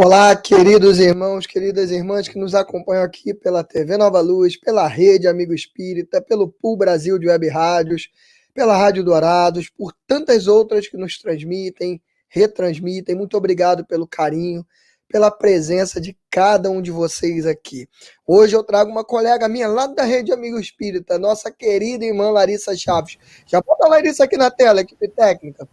Olá, queridos irmãos, queridas irmãs que nos acompanham aqui pela TV Nova Luz, pela Rede Amigo Espírita, pelo Pool Brasil de Web Rádios, pela Rádio Dourados, por tantas outras que nos transmitem, retransmitem. Muito obrigado pelo carinho, pela presença de cada um de vocês aqui. Hoje eu trago uma colega minha lá da Rede Amigo Espírita, nossa querida irmã Larissa Chaves. Já bota a Larissa aqui na tela, equipe técnica.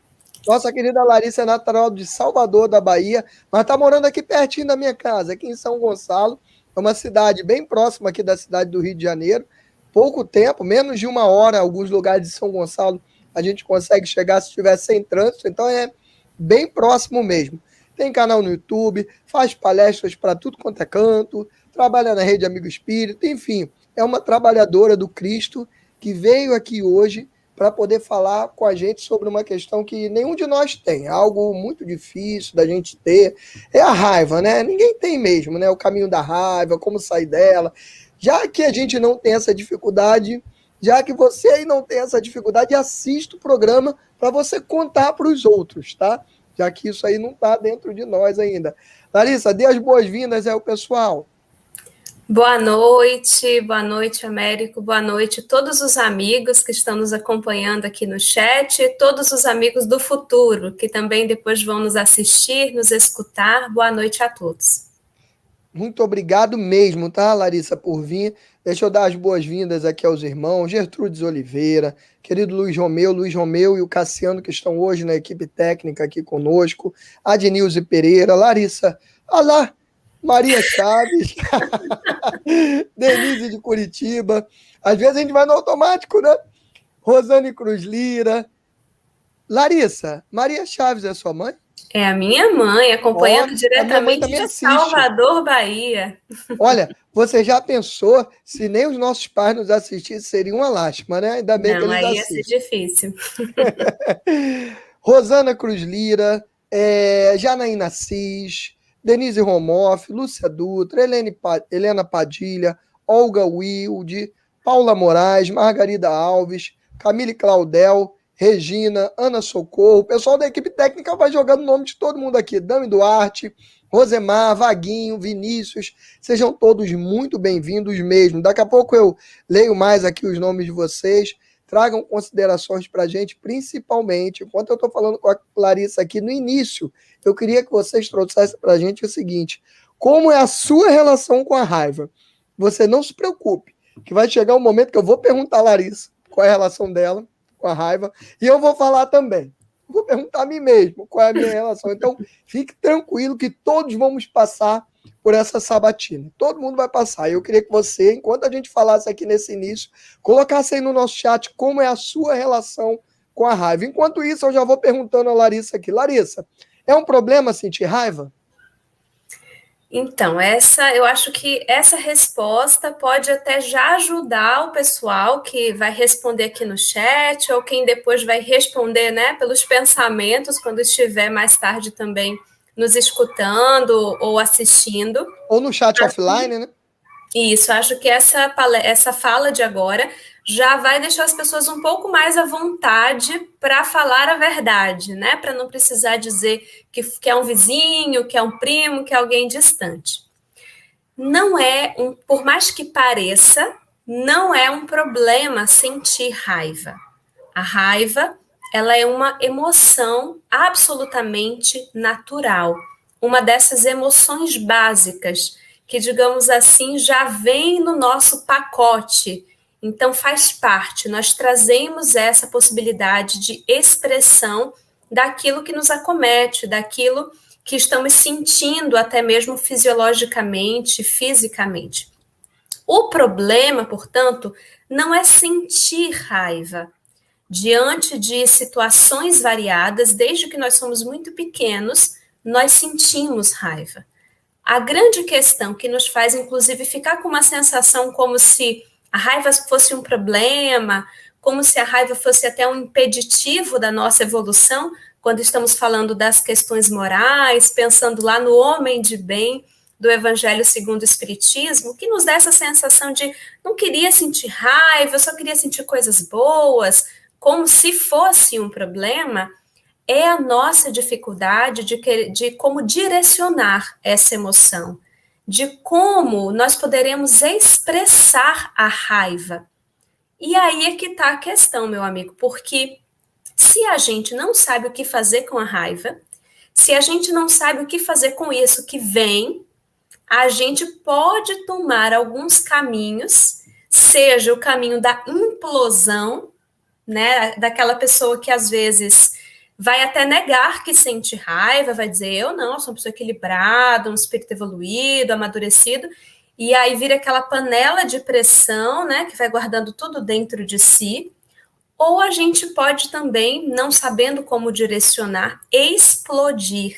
Nossa querida Larissa é natural de Salvador, da Bahia, mas está morando aqui pertinho da minha casa, aqui em São Gonçalo. É uma cidade bem próxima aqui da cidade do Rio de Janeiro. Pouco tempo, menos de uma hora, alguns lugares de São Gonçalo a gente consegue chegar se estiver sem trânsito, então é bem próximo mesmo. Tem canal no YouTube, faz palestras para tudo quanto é canto, trabalha na Rede Amigo Espírita, enfim, é uma trabalhadora do Cristo que veio aqui hoje para poder falar com a gente sobre uma questão que nenhum de nós tem, algo muito difícil da gente ter, é a raiva, né? Ninguém tem mesmo, né? O caminho da raiva, como sair dela. Já que a gente não tem essa dificuldade, já que você aí não tem essa dificuldade, assista o programa para você contar para os outros, tá? Já que isso aí não está dentro de nós ainda. Larissa, dê as boas-vindas ao pessoal. Boa noite, Américo, boa noite a todos os amigos que estão nos acompanhando aqui no chat, e todos os amigos do futuro, que também depois vão nos assistir, nos escutar. Boa noite a todos. Muito obrigado mesmo, tá, Larissa, por vir. Deixa eu dar as boas-vindas aqui aos irmãos, Gertrudes Oliveira, querido Luiz Romeu e o Cassiano, que estão hoje na equipe técnica aqui conosco, Adnilze Pereira, Larissa, alá, Maria Chaves, Denise de Curitiba. Às vezes a gente vai no automático, né? Rosane Cruz Lira. Larissa, Maria Chaves é sua mãe? É a minha mãe, acompanhando diretamente de Salvador, Bahia. Olha, você já pensou, se nem os nossos pais nos assistissem, seria uma lástima, né? Ainda bem que eles assistem. Não, aí ia ser difícil. Rosana Cruz Lira, Janaína Assis, Denise Romoff, Lúcia Dutra, Helena Padilha, Olga Wilde, Paula Moraes, Margarida Alves, Camille Claudel, Regina, Ana Socorro. O pessoal da equipe técnica vai jogando o nome de todo mundo aqui. Dami Duarte, Rosemar, Vaguinho, Vinícius. Sejam todos muito bem-vindos mesmo. Daqui a pouco eu leio mais aqui os nomes de vocês. Tragam considerações para a gente, principalmente, enquanto eu estou falando com a Larissa aqui no início, eu queria que vocês trouxessem para a gente o seguinte: como é a sua relação com a raiva? Você não se preocupe, que vai chegar um momento que eu vou perguntar a Larissa qual é a relação dela com a raiva, e eu vou falar também. Vou perguntar a mim mesmo qual é a minha relação. Então, fique tranquilo que todos vamos passar por essa sabatina. Todo mundo vai passar. E eu queria que você, enquanto a gente falasse aqui nesse início, colocasse aí no nosso chat como é a sua relação com a raiva. Enquanto isso, eu já vou perguntando a Larissa aqui. Larissa, é um problema sentir raiva? Então, eu acho que essa resposta pode até já ajudar o pessoal que vai responder aqui no chat, ou quem depois vai responder, né, pelos pensamentos, quando estiver mais tarde também nos escutando ou assistindo. Ou no chat offline, né? Isso, acho que essa fala de agora já vai deixar as pessoas um pouco mais à vontade para falar a verdade, né? Para não precisar dizer que é um vizinho, que é um primo, que é alguém distante. Por mais que pareça, não é um problema sentir raiva. A raiva, ela é uma emoção absolutamente natural, uma dessas emoções básicas que, digamos assim, já vem no nosso pacote. Então, faz parte, nós trazemos essa possibilidade de expressão daquilo que nos acomete, daquilo que estamos sentindo até mesmo fisiologicamente, fisicamente. O problema, portanto, não é sentir raiva. Diante de situações variadas, desde que nós somos muito pequenos, nós sentimos raiva. A grande questão que nos faz, inclusive, ficar com uma sensação como se a raiva fosse um problema, como se a raiva fosse até um impeditivo da nossa evolução, quando estamos falando das questões morais, pensando lá no homem de bem do Evangelho segundo o Espiritismo, que nos dá essa sensação de não queria sentir raiva, só queria sentir coisas boas, como se fosse um problema, é a nossa dificuldade de como direcionar essa emoção, de como nós poderemos expressar a raiva. E aí é que está a questão, meu amigo, porque se a gente não sabe o que fazer com a raiva, se a gente não sabe o que fazer com isso que vem, a gente pode tomar alguns caminhos, seja o caminho da implosão, né, daquela pessoa que às vezes vai até negar que sente raiva, vai dizer, eu não, sou uma pessoa equilibrada, um espírito evoluído, amadurecido, e aí vira aquela panela de pressão, né, que vai guardando tudo dentro de si. Ou a gente pode também, não sabendo como direcionar, explodir,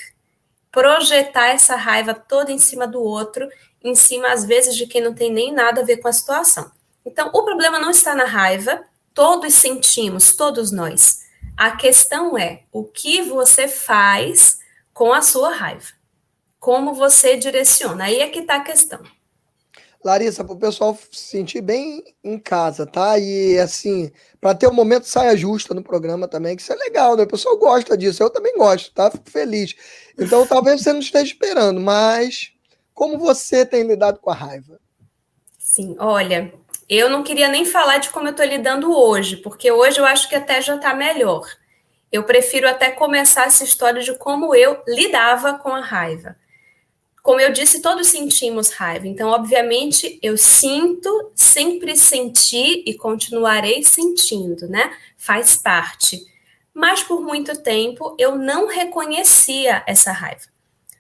projetar essa raiva toda em cima do outro, em cima, às vezes, de quem não tem nem nada a ver com a situação. Então, o problema não está na raiva, todos sentimos, todos nós. A questão é o que você faz com a sua raiva. Como você direciona. Aí é que está a questão. Larissa, para o pessoal se sentir bem em casa, tá? E assim, para ter um momento saia justa no programa também, que isso é legal, né? O pessoal gosta disso, eu também gosto, tá? Fico feliz. Então, talvez você não esteja esperando, mas como você tem lidado com a raiva? Sim, olha, eu não queria nem falar de como eu estou lidando hoje, porque hoje eu acho que até já está melhor. Eu prefiro até começar essa história de como eu lidava com a raiva. Como eu disse, todos sentimos raiva. Então, obviamente, eu sinto, sempre senti e continuarei sentindo, né? Faz parte. Mas por muito tempo eu não reconhecia essa raiva.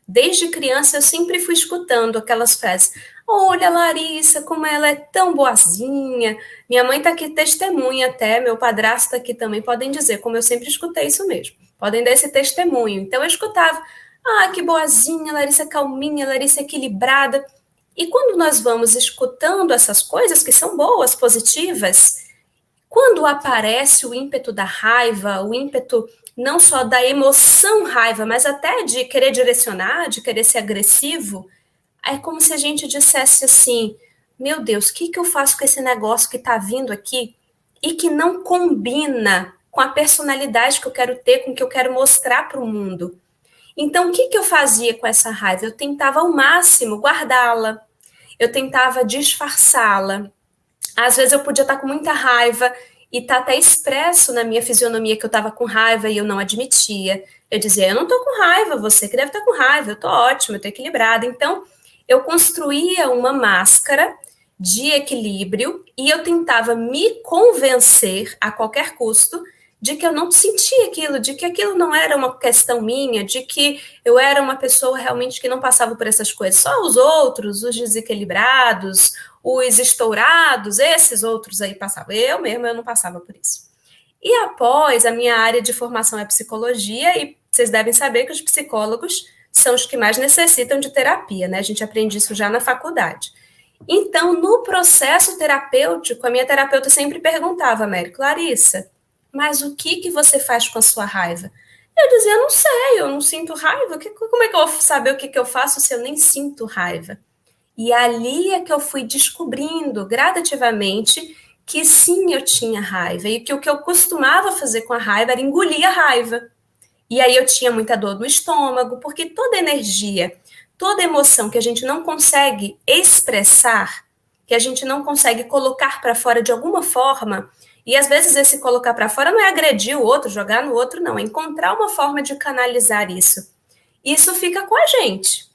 Desde criança eu sempre fui escutando aquelas frases. Olha, Larissa, como ela é tão boazinha. Minha mãe está aqui testemunha até, meu padrasto está aqui também, podem dizer, como eu sempre escutei isso mesmo. Podem dar esse testemunho. Então eu escutava, que boazinha, Larissa calminha, Larissa equilibrada. E quando nós vamos escutando essas coisas que são boas, positivas, quando aparece o ímpeto da raiva, o ímpeto não só da emoção raiva, mas até de querer direcionar, de querer ser agressivo, é como se a gente dissesse assim, meu Deus, o que eu faço com esse negócio que está vindo aqui e que não combina com a personalidade que eu quero ter, com o que eu quero mostrar para o mundo? Então, o que eu fazia com essa raiva? Eu tentava ao máximo guardá-la, eu tentava disfarçá-la. Às vezes eu podia estar com muita raiva e tá até expresso na minha fisionomia que eu estava com raiva e eu não admitia. Eu dizia, eu não estou com raiva, você que deve estar com raiva, eu estou ótima, eu estou equilibrada. Então, eu construía uma máscara de equilíbrio e eu tentava me convencer a qualquer custo de que eu não sentia aquilo, de que aquilo não era uma questão minha, de que eu era uma pessoa realmente que não passava por essas coisas. Só os outros, os desequilibrados, os estourados, esses outros aí passavam. Eu não passava por isso. E após, a minha área de formação é psicologia, e vocês devem saber que os psicólogos são os que mais necessitam de terapia, né? A gente aprende isso já na faculdade. Então, no processo terapêutico, a minha terapeuta sempre perguntava, Américo, Larissa, mas o que você faz com a sua raiva? Eu dizia, não sei, eu não sinto raiva. Como é que eu vou saber o que eu faço se eu nem sinto raiva? E ali é que eu fui descobrindo gradativamente que sim, eu tinha raiva. E que o que eu costumava fazer com a raiva era engolir a raiva. E aí eu tinha muita dor no estômago, porque toda energia, toda emoção que a gente não consegue expressar, que a gente não consegue colocar para fora de alguma forma, e às vezes esse colocar para fora não é agredir o outro, jogar no outro, não, é encontrar uma forma de canalizar isso. Isso fica com a gente.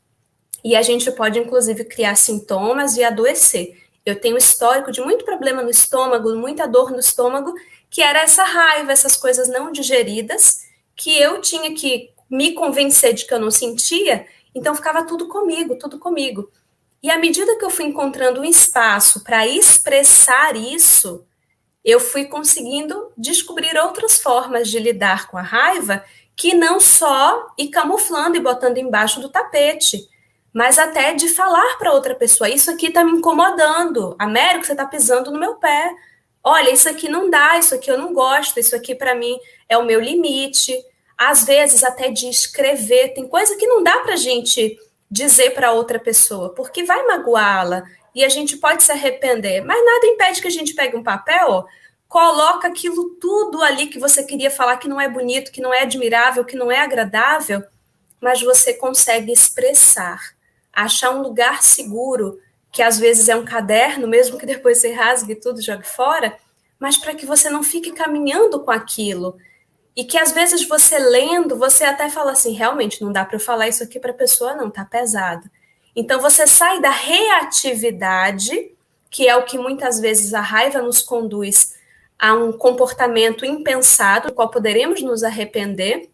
E a gente pode, inclusive, criar sintomas e adoecer. Eu tenho histórico de muito problema no estômago, muita dor no estômago, que era essa raiva, essas coisas não digeridas, que eu tinha que me convencer de que eu não sentia, então ficava tudo comigo, tudo comigo. E à medida que eu fui encontrando um espaço para expressar isso, eu fui conseguindo descobrir outras formas de lidar com a raiva, que não só ir camuflando e botando embaixo do tapete, mas até de falar para outra pessoa, isso aqui está me incomodando, Américo, você está pisando no meu pé, olha, isso aqui não dá, isso aqui eu não gosto, isso aqui para mim é o meu limite, às vezes até de escrever, tem coisa que não dá para a gente dizer para outra pessoa, porque vai magoá-la, e a gente pode se arrepender, mas nada impede que a gente pegue um papel, coloca aquilo tudo ali que você queria falar que não é bonito, que não é admirável, que não é agradável, mas você consegue expressar, achar um lugar seguro, que às vezes é um caderno, mesmo que depois você rasgue tudo e jogue fora, mas para que você não fique caminhando com aquilo. E que às vezes você lendo, você até fala assim, realmente não dá para eu falar isso aqui para a pessoa, não, tá pesado. Então você sai da reatividade, que é o que muitas vezes a raiva nos conduz a um comportamento impensado, do qual poderemos nos arrepender.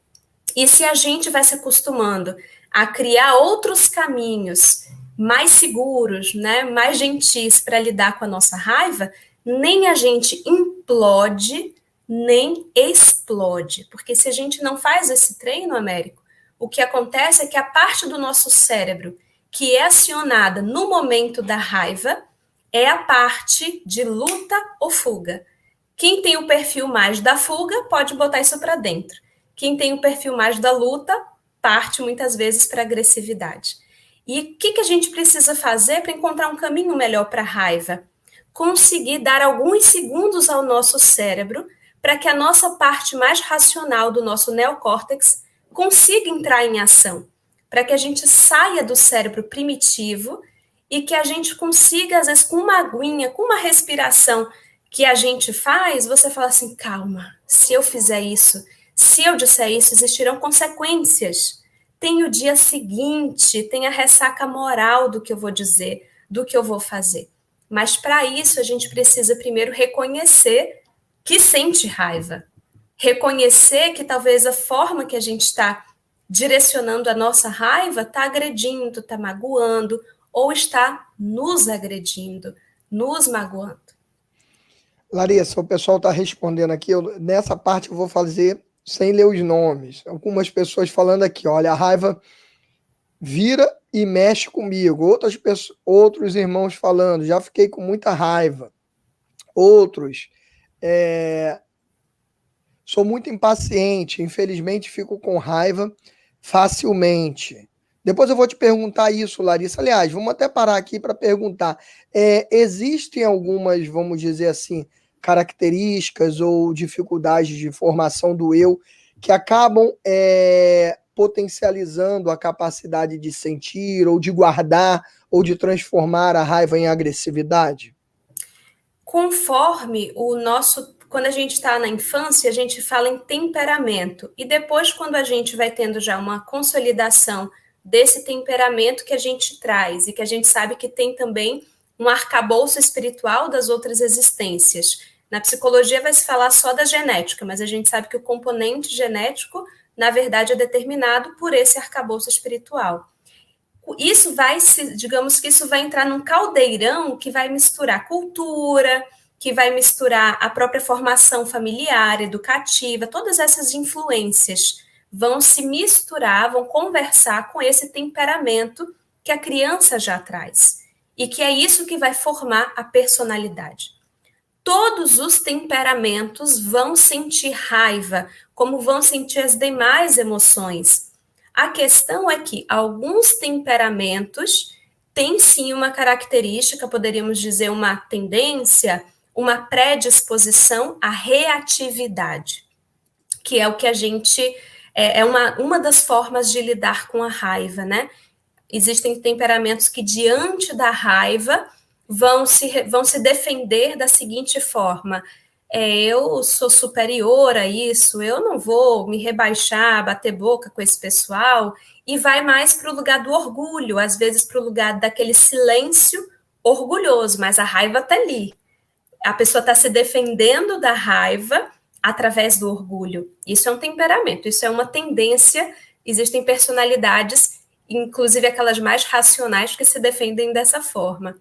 E se a gente vai se acostumando a criar outros caminhos mais seguros, né, mais gentis para lidar com a nossa raiva, nem a gente implode, nem explode. Porque se a gente não faz esse treino, Américo, o que acontece é que a parte do nosso cérebro que é acionada no momento da raiva é a parte de luta ou fuga. Quem tem o perfil mais da fuga pode botar isso para dentro. Quem tem o perfil mais da luta parte muitas vezes para a agressividade. E o que a gente precisa fazer para encontrar um caminho melhor para a raiva? Conseguir dar alguns segundos ao nosso cérebro para que a nossa parte mais racional do nosso neocórtex consiga entrar em ação, para que a gente saia do cérebro primitivo e que a gente consiga, às vezes, com uma aguinha, com uma respiração que a gente faz, você fala assim, calma, se eu fizer isso, se eu disser isso, existirão consequências. Tem o dia seguinte, tem a ressaca moral do que eu vou dizer, do que eu vou fazer. Mas para isso a gente precisa primeiro reconhecer que sente raiva. Reconhecer que talvez a forma que a gente está direcionando a nossa raiva está agredindo, está magoando, ou está nos agredindo, nos magoando. Larissa, o pessoal está respondendo aqui. Nessa parte eu vou fazer sem ler os nomes. Algumas pessoas falando aqui, olha, a raiva vira e mexe comigo. Outros irmãos falando, já fiquei com muita raiva. Outros, sou muito impaciente, infelizmente fico com raiva facilmente. Depois eu vou te perguntar isso, Larissa. Aliás, vamos até parar aqui para perguntar. Existem algumas, vamos dizer assim, características ou dificuldades de formação do eu que acabam potencializando a capacidade de sentir ou de guardar ou de transformar a raiva em agressividade? Conforme o nosso... Quando a gente está na infância, a gente fala em temperamento. E depois, quando a gente vai tendo já uma consolidação desse temperamento que a gente traz e que a gente sabe que tem também um arcabouço espiritual das outras existências. Na psicologia vai se falar só da genética, mas a gente sabe que o componente genético, na verdade, é determinado por esse arcabouço espiritual. Isso vai, digamos que isso vai entrar num caldeirão que vai misturar cultura, que vai misturar a própria formação familiar, educativa, todas essas influências vão se misturar, vão conversar com esse temperamento que a criança já traz. E que é isso que vai formar a personalidade. Todos os temperamentos vão sentir raiva, como vão sentir as demais emoções. A questão é que alguns temperamentos têm sim uma característica, poderíamos dizer uma tendência, uma predisposição à reatividade, que é o que a gente... É uma das formas de lidar com a raiva, né? Existem temperamentos que, diante da raiva, vão se defender da seguinte forma: eu sou superior a isso, eu não vou me rebaixar, bater boca com esse pessoal, e vai mais para o lugar do orgulho, às vezes para o lugar daquele silêncio orgulhoso, mas a raiva está ali. A pessoa está se defendendo da raiva através do orgulho. Isso é um temperamento, isso é uma tendência. Existem personalidades, inclusive aquelas mais racionais, que se defendem dessa forma.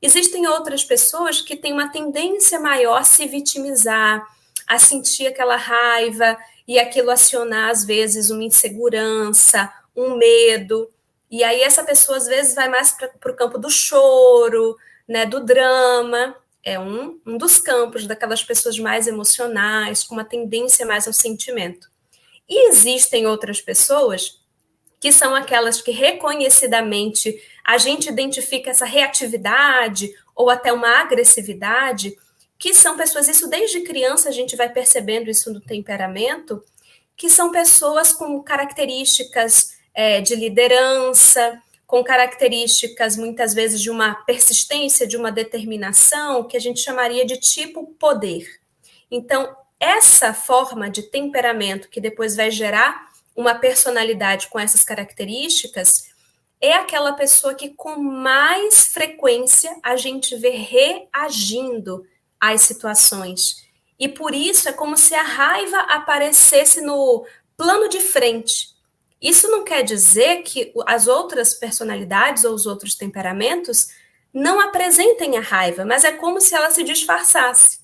Existem outras pessoas que têm uma tendência maior a se vitimizar, a sentir aquela raiva e aquilo acionar, às vezes, uma insegurança, um medo. E aí essa pessoa, às vezes, vai mais para o campo do choro, né, do drama. É um dos campos daquelas pessoas mais emocionais, com uma tendência mais ao sentimento. E existem outras pessoas que são aquelas que reconhecidamente a gente identifica essa reatividade ou até uma agressividade, que são pessoas, isso desde criança a gente vai percebendo isso no temperamento, que são pessoas com características de liderança, com características, muitas vezes, de uma persistência, de uma determinação, que a gente chamaria de tipo poder. Então, essa forma de temperamento, que depois vai gerar uma personalidade com essas características, é aquela pessoa que com mais frequência a gente vê reagindo às situações. E por isso é como se a raiva aparecesse no plano de frente. Isso não quer dizer que as outras personalidades ou os outros temperamentos não apresentem a raiva, mas é como se ela se disfarçasse.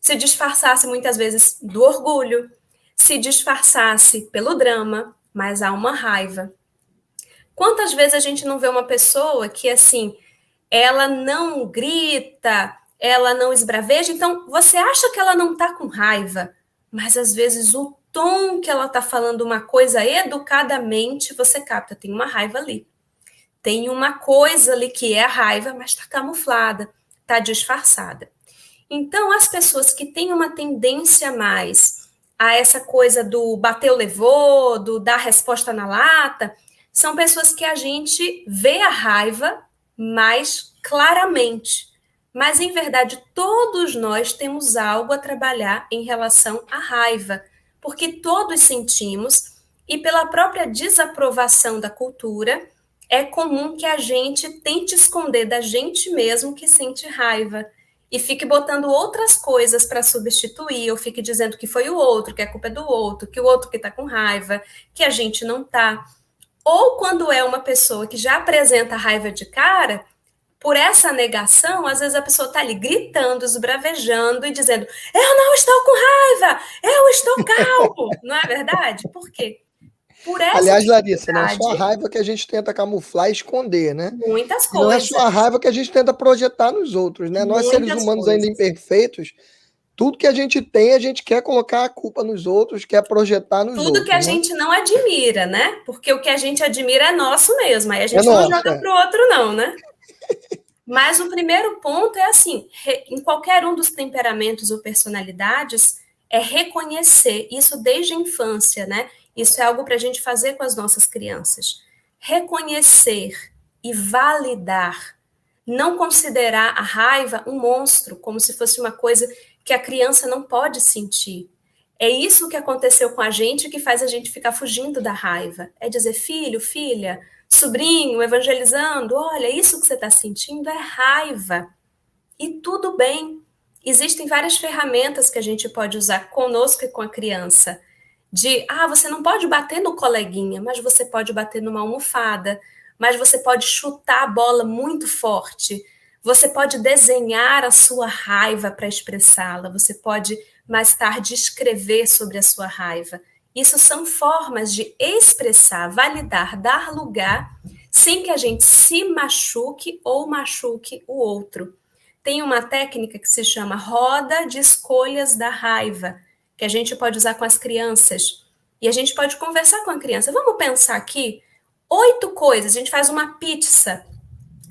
Se disfarçasse muitas vezes do orgulho, se disfarçasse pelo drama, mas há uma raiva. Quantas vezes a gente não vê uma pessoa que, assim, ela não grita, ela não esbraveja, então você acha que ela não está com raiva, mas às vezes o tom que ela está falando uma coisa educadamente, você capta, tem uma raiva ali. Tem uma coisa ali que é a raiva, mas está camuflada, está disfarçada. Então, as pessoas que têm uma tendência mais a essa coisa do bateu, levou, do dar resposta na lata, são pessoas que a gente vê a raiva mais claramente. Mas, em verdade, todos nós temos algo a trabalhar em relação à raiva, porque todos sentimos, e pela própria desaprovação da cultura, é comum que a gente tente esconder da gente mesmo que sente raiva e fique botando outras coisas para substituir, ou fique dizendo que foi o outro, que a culpa é do outro, que o outro que está com raiva, que a gente não está. Ou quando é uma pessoa que já apresenta raiva de cara, por essa negação, às vezes a pessoa está ali gritando, esbravejando e dizendo: eu não estou com raiva, eu estou calmo. Não é verdade? Por quê? Por essa Aliás, Larissa, não é só a dificuldade, raiva que a gente tenta camuflar e esconder, né? muitas E não é só a coisas, raiva que a gente tenta projetar nos outros, né? Nós, seres muitas humanos ainda coisas. imperfeitos, tudo que a gente tem, a gente quer colocar a culpa nos outros, quer projetar nos Tudo que a outros, né? gente não admira, né? Porque o que a gente admira é nosso mesmo, aí a É gente não nosso, joga é. para o outro, não, né? Mas o primeiro ponto é assim: em qualquer um dos temperamentos ou personalidades, é reconhecer isso desde a infância, né? Isso é algo para a gente fazer com as nossas crianças. Reconhecer e validar. Não considerar a raiva um monstro, como se fosse uma coisa que a criança não pode sentir. É isso que aconteceu com a gente que faz a gente ficar fugindo da raiva. É dizer, filho, filha, sobrinho, evangelizando, olha, isso que você está sentindo é raiva. E tudo bem. Existem várias ferramentas que a gente pode usar conosco e com a criança. Você não pode bater no coleguinha, mas você pode bater numa almofada, mas você pode chutar a bola muito forte, você pode desenhar a sua raiva para expressá-la, você pode mais tarde escrever sobre a sua raiva. Isso são formas de expressar, validar, dar lugar, sem que a gente se machuque ou machuque o outro. Tem uma técnica que se chama roda de escolhas da raiva, que a gente pode usar com as crianças. E a gente pode conversar com a criança. Vamos pensar aqui 8 coisas. A gente faz uma pizza,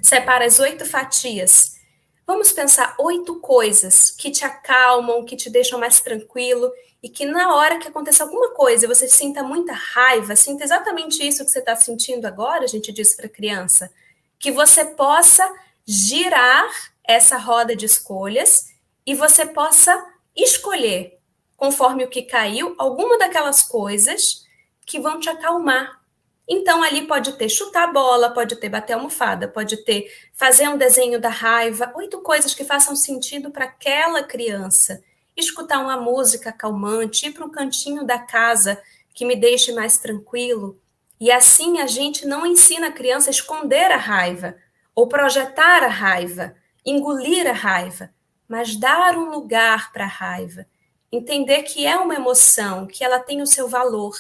separa as 8 fatias. Vamos pensar 8 coisas que te acalmam, que te deixam mais tranquilo e que na hora que acontecer alguma coisa e você sinta muita raiva, sinta exatamente isso que você está sentindo agora, a gente diz para a criança, que você possa girar essa roda de escolhas e você possa escolher, conforme o que caiu, alguma daquelas coisas que vão te acalmar. Então, ali pode ter chutar a bola, pode ter bater a almofada, pode ter fazer um desenho da raiva, 8 coisas que façam sentido para aquela criança. Escutar uma música calmante, ir para um cantinho da casa que me deixe mais tranquilo. E assim a gente não ensina a criança a esconder a raiva, ou projetar a raiva, engolir a raiva, mas dar um lugar para a raiva. Entender que é uma emoção, que ela tem o seu valor.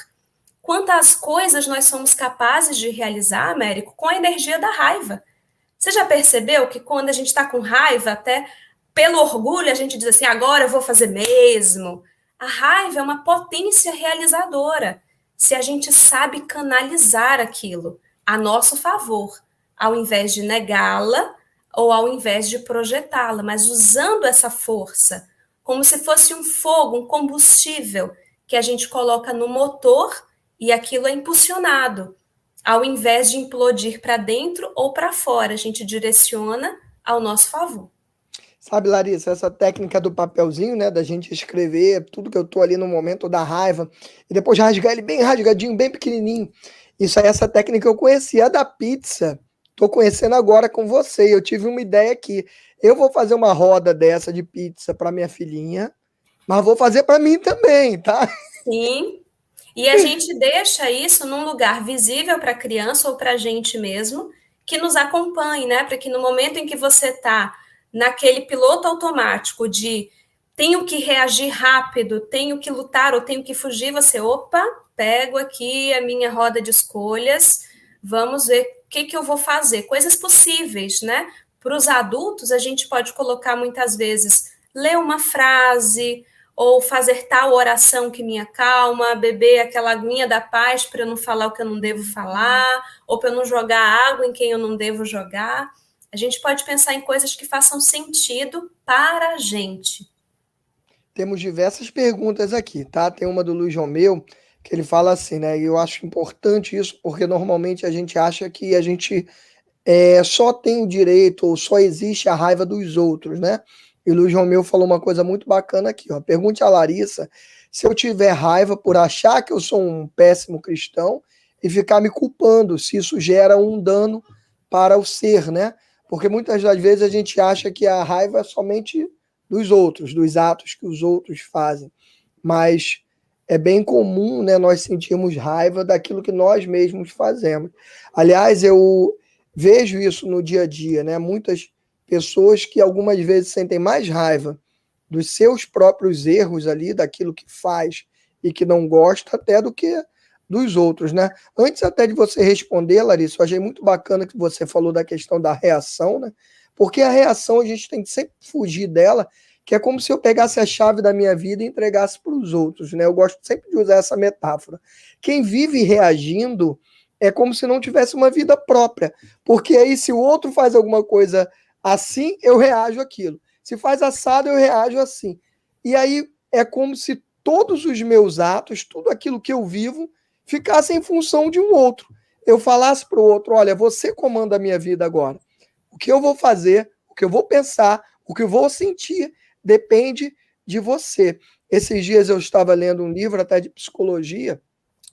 Quantas coisas nós somos capazes de realizar, Américo, com a energia da raiva. Você já percebeu que quando a gente está com raiva, até pelo orgulho, a gente diz assim, agora eu vou fazer mesmo. A raiva é uma potência realizadora, se a gente sabe canalizar aquilo a nosso favor, ao invés de negá-la, ou ao invés de projetá-la, mas usando essa força como se fosse um fogo, um combustível que a gente coloca no motor e aquilo é impulsionado. Ao invés de implodir para dentro ou para fora, a gente direciona ao nosso favor. Sabe, Larissa, essa técnica do papelzinho, né, da gente escrever tudo que eu tô ali no momento da raiva e depois rasgar ele bem rasgadinho, bem pequenininho. Isso aí, essa técnica eu conhecia da pizza. Tô conhecendo agora com você. Eu tive uma ideia aqui. Eu vou fazer uma roda dessa de pizza para minha filhinha, mas vou fazer para mim também, tá? Sim. E a gente deixa isso num lugar visível para a criança ou para a gente mesmo, que nos acompanhe, né? Para que no momento em que você está naquele piloto automático de tenho que reagir rápido, tenho que lutar ou tenho que fugir, você, opa, pego aqui a minha roda de escolhas, vamos ver o que, que eu vou fazer. Coisas possíveis, né? Para os adultos, a gente pode colocar muitas vezes, ler uma frase, ou fazer tal oração que me acalma, beber aquela aguinha da paz para eu não falar o que eu não devo falar, ou para eu não jogar água em quem eu não devo jogar. A gente pode pensar em coisas que façam sentido para a gente. Temos diversas perguntas aqui, tá? Tem uma do Luiz Romeu, que ele fala assim, né? E eu acho importante isso, porque normalmente a gente acha que a gente só tem o direito ou só existe a raiva dos outros, né? E o Luiz Romeu falou uma coisa muito bacana aqui, ó. Pergunte a Larissa se eu tiver raiva por achar que eu sou um péssimo cristão e ficar me culpando, se isso gera um dano para o ser, né? Porque muitas das vezes a gente acha que a raiva é somente dos outros, dos atos que os outros fazem. Mas é bem comum, né, nós sentirmos raiva daquilo que nós mesmos fazemos. Aliás, eu vejo isso no dia a dia, né? Muitas pessoas que algumas vezes sentem mais raiva dos seus próprios erros ali, daquilo que faz e que não gosta, até do que dos outros, né? Antes até de você responder, Larissa, eu achei muito bacana que você falou da questão da reação, né? Porque a reação a gente tem que sempre fugir dela, que é como se eu pegasse a chave da minha vida e entregasse para os outros, né? Eu gosto sempre de usar essa metáfora. Quem vive reagindo é como se não tivesse uma vida própria, porque aí se o outro faz alguma coisa assim, eu reajo aquilo. Se faz assado, eu reajo assim. E aí é como se todos os meus atos, tudo aquilo que eu vivo, ficasse em função de um outro. Eu falasse para o outro: olha, você comanda a minha vida agora. O que eu vou fazer, o que eu vou pensar, o que eu vou sentir, depende de você. Esses dias eu estava lendo um livro até de psicologia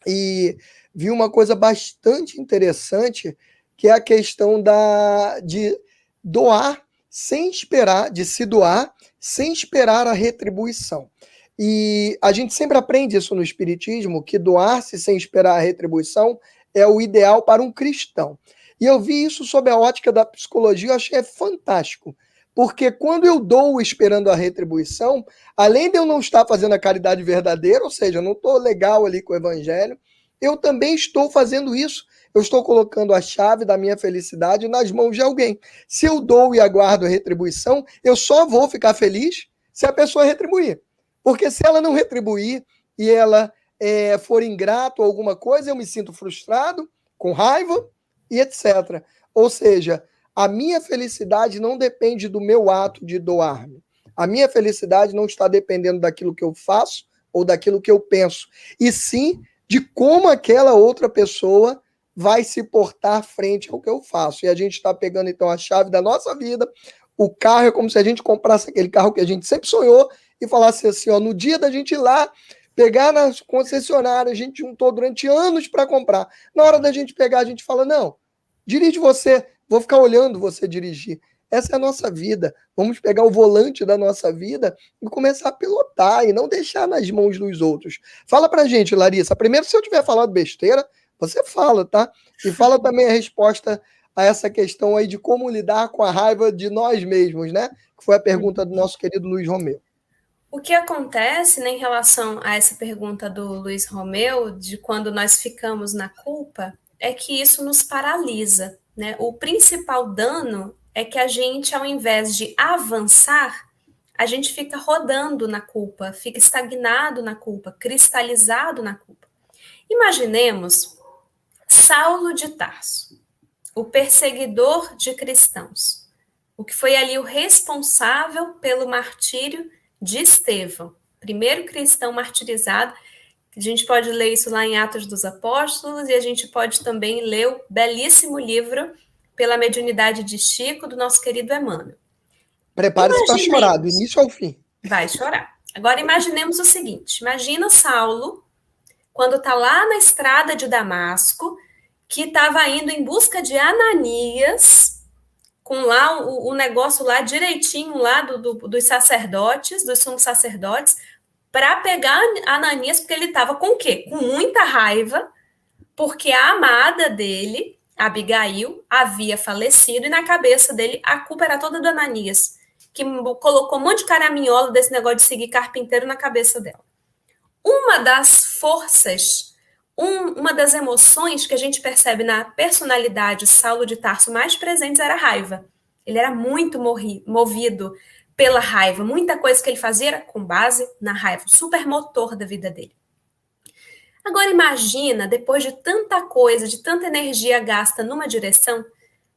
e vi uma coisa bastante interessante, que é a questão de doar sem esperar, de se doar sem esperar a retribuição. E a gente sempre aprende isso no Espiritismo, que doar-se sem esperar a retribuição é o ideal para um cristão. E eu vi isso sob a ótica da psicologia, eu achei fantástico. Porque quando eu dou esperando a retribuição, além de eu não estar fazendo a caridade verdadeira, ou seja, eu não estou legal ali com o evangelho, eu também estou fazendo isso. Eu estou colocando a chave da minha felicidade nas mãos de alguém. Se eu dou e aguardo a retribuição, eu só vou ficar feliz se a pessoa retribuir. Porque se ela não retribuir e ela for ingrato ou alguma coisa, eu me sinto frustrado, com raiva e etc. Ou seja, a minha felicidade não depende do meu ato de doar-me. A minha felicidade não está dependendo daquilo que eu faço ou daquilo que eu penso, e sim de como aquela outra pessoa vai se portar frente ao que eu faço. E a gente está pegando, então, a chave da nossa vida. O carro é como se a gente comprasse aquele carro que a gente sempre sonhou e falasse assim, ó, no dia da gente ir lá, pegar nas concessionárias, a gente juntou durante anos para comprar. Na hora da gente pegar, a gente fala, não, dirige você, vou ficar olhando você dirigir. Essa é a nossa vida. Vamos pegar o volante da nossa vida e começar a pilotar e não deixar nas mãos dos outros. Fala pra gente, Larissa. Primeiro, se eu tiver falado besteira, você fala, tá? E fala também a resposta a essa questão aí de como lidar com a raiva de nós mesmos, né? Que foi a pergunta do nosso querido Luiz Romeu. O que acontece, né, em relação a essa pergunta do Luiz Romeu, de quando nós ficamos na culpa, é que isso nos paralisa, né? O principal dano é que a gente, ao invés de avançar, a gente fica rodando na culpa, fica estagnado na culpa, cristalizado na culpa. Imaginemos Saulo de Tarso, o perseguidor de cristãos. o que foi ali o responsável pelo martírio de Estevão, primeiro cristão martirizado. A gente pode ler isso lá em Atos dos Apóstolos, e a gente pode também ler o belíssimo livro Pela Mediunidade de Chico, do nosso querido Emmanuel. Prepare-se para chorar, do início ao fim. Vai chorar. Agora imaginemos o seguinte, imagina Saulo, quando está lá na estrada de Damasco, que estava indo em busca de Ananias, com lá o negócio lá direitinho lá dos sacerdotes, dos sumos sacerdotes, para pegar Ananias, porque ele estava com o quê? Com muita raiva, porque a amada dele, Abigail, havia falecido, e na cabeça dele a culpa era toda do Ananias, que colocou um monte de caraminhola desse negócio de seguir carpinteiro na cabeça dela. Uma das forças, uma das emoções que a gente percebe na personalidade de Saulo de Tarso mais presentes era a raiva. Ele era muito movido pela raiva. Muita coisa que ele fazia era com base na raiva, o supermotor da vida dele. Agora imagina, depois de tanta coisa, de tanta energia gasta numa direção,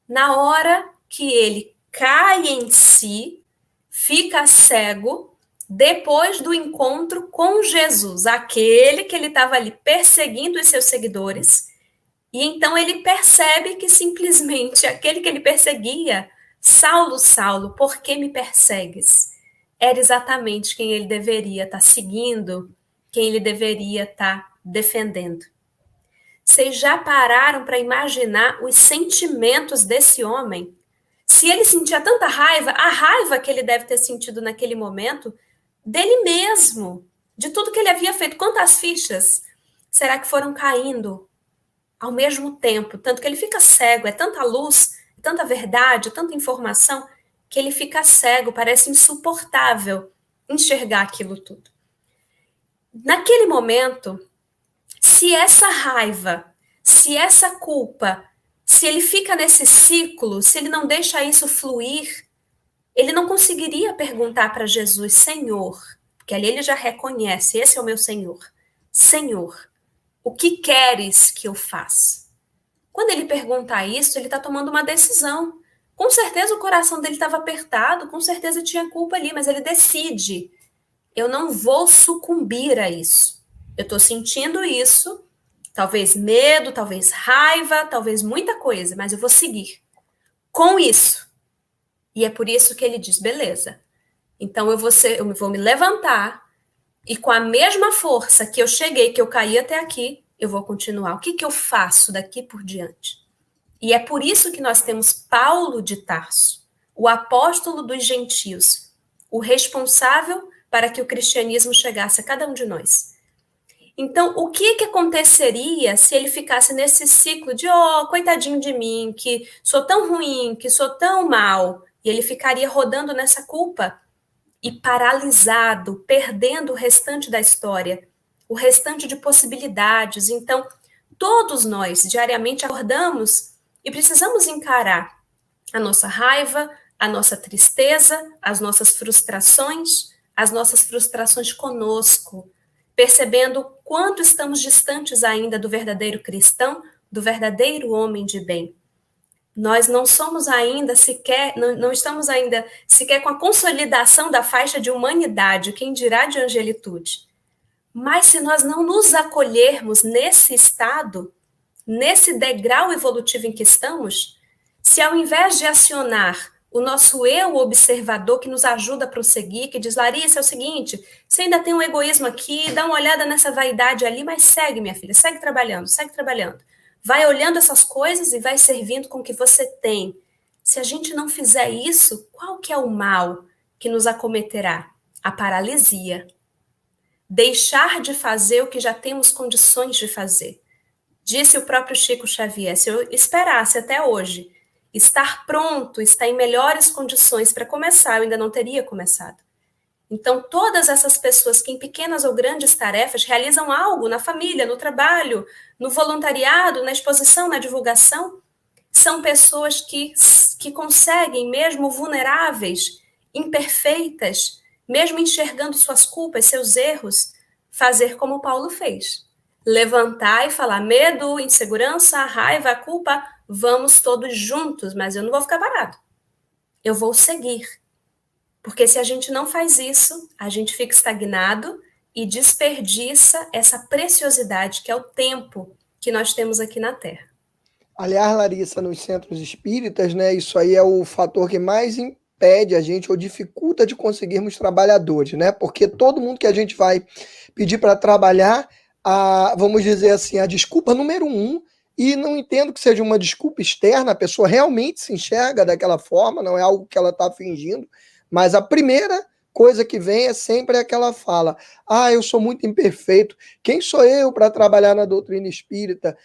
na hora que ele cai em si, fica cego, depois do encontro com Jesus, aquele que ele estava ali perseguindo os seus seguidores, e então ele percebe que simplesmente aquele que ele perseguia, Saulo, Saulo, por que me persegues? Era exatamente quem ele deveria estar seguindo, quem ele deveria estar defendendo. Vocês já pararam para imaginar os sentimentos desse homem? Se ele sentia tanta raiva, a raiva que ele deve ter sentido naquele momento, dele mesmo, de tudo que ele havia feito, quantas fichas será que foram caindo ao mesmo tempo? Tanto que ele fica cego, é tanta luz, tanta verdade, tanta informação, que ele fica cego, parece insuportável enxergar aquilo tudo. Naquele momento, se essa raiva, se essa culpa, se ele fica nesse ciclo, se ele não deixa isso fluir, ele não conseguiria perguntar para Jesus, Senhor, porque ali ele já reconhece, esse é o meu Senhor. Senhor, o que queres que eu faça? Quando ele pergunta isso, ele está tomando uma decisão. Com certeza o coração dele estava apertado, com certeza tinha culpa ali, mas ele decide, eu não vou sucumbir a isso. Eu estou sentindo isso, talvez medo, talvez raiva, talvez muita coisa, mas eu vou seguir com isso. E é por isso que ele diz, beleza, então eu vou me levantar e com a mesma força que eu cheguei, que eu caí até aqui, eu vou continuar. O que eu faço daqui por diante? E é por isso que nós temos Paulo de Tarso, o apóstolo dos gentios, o responsável para que o cristianismo chegasse a cada um de nós. Então, o que aconteceria se ele ficasse nesse ciclo de, coitadinho de mim, que sou tão ruim, que sou tão mal, e ele ficaria rodando nessa culpa e paralisado, perdendo o restante da história, o restante de possibilidades. Então, todos nós diariamente acordamos e precisamos encarar a nossa raiva, a nossa tristeza, as nossas frustrações conosco, percebendo quanto estamos distantes ainda do verdadeiro cristão, do verdadeiro homem de bem. Nós não somos ainda sequer, não estamos ainda sequer com a consolidação da faixa de humanidade, quem dirá de angelitude. Mas se nós não nos acolhermos nesse estado, nesse degrau evolutivo em que estamos, se ao invés de acionar o nosso eu observador que nos ajuda a prosseguir, que diz, Larissa, é o seguinte, você ainda tem um egoísmo aqui, dá uma olhada nessa vaidade ali, mas segue, minha filha, segue trabalhando. Vai olhando essas coisas e vai servindo com o que você tem. Se a gente não fizer isso, qual que é o mal que nos acometerá? A paralisia. Deixar de fazer o que já temos condições de fazer. Disse o próprio Chico Xavier, se eu esperasse até hoje, estar pronto, estar em melhores condições para começar, eu ainda não teria começado. Então, todas essas pessoas que em pequenas ou grandes tarefas realizam algo na família, no trabalho, no voluntariado, na exposição, na divulgação, são pessoas que conseguem, mesmo vulneráveis, imperfeitas, mesmo enxergando suas culpas, seus erros, fazer como Paulo fez. Levantar e falar, medo, insegurança, raiva, culpa, vamos todos juntos, mas eu não vou ficar parado. eu vou seguir. Porque se a gente não faz isso, a gente fica estagnado e desperdiça essa preciosidade que é o tempo que nós temos aqui na Terra. Aliás, Larissa, nos centros espíritas, né, isso aí é o fator que mais impede a gente ou dificulta de conseguirmos trabalhadores, né? Porque todo mundo que a gente vai pedir para trabalhar, vamos dizer assim, a desculpa número um, e não entendo que seja uma desculpa externa, a pessoa realmente se enxerga daquela forma, não é algo que ela está fingindo, mas a primeira coisa que vem é sempre aquela fala: ah, eu sou muito imperfeito, quem sou eu para trabalhar na doutrina espírita?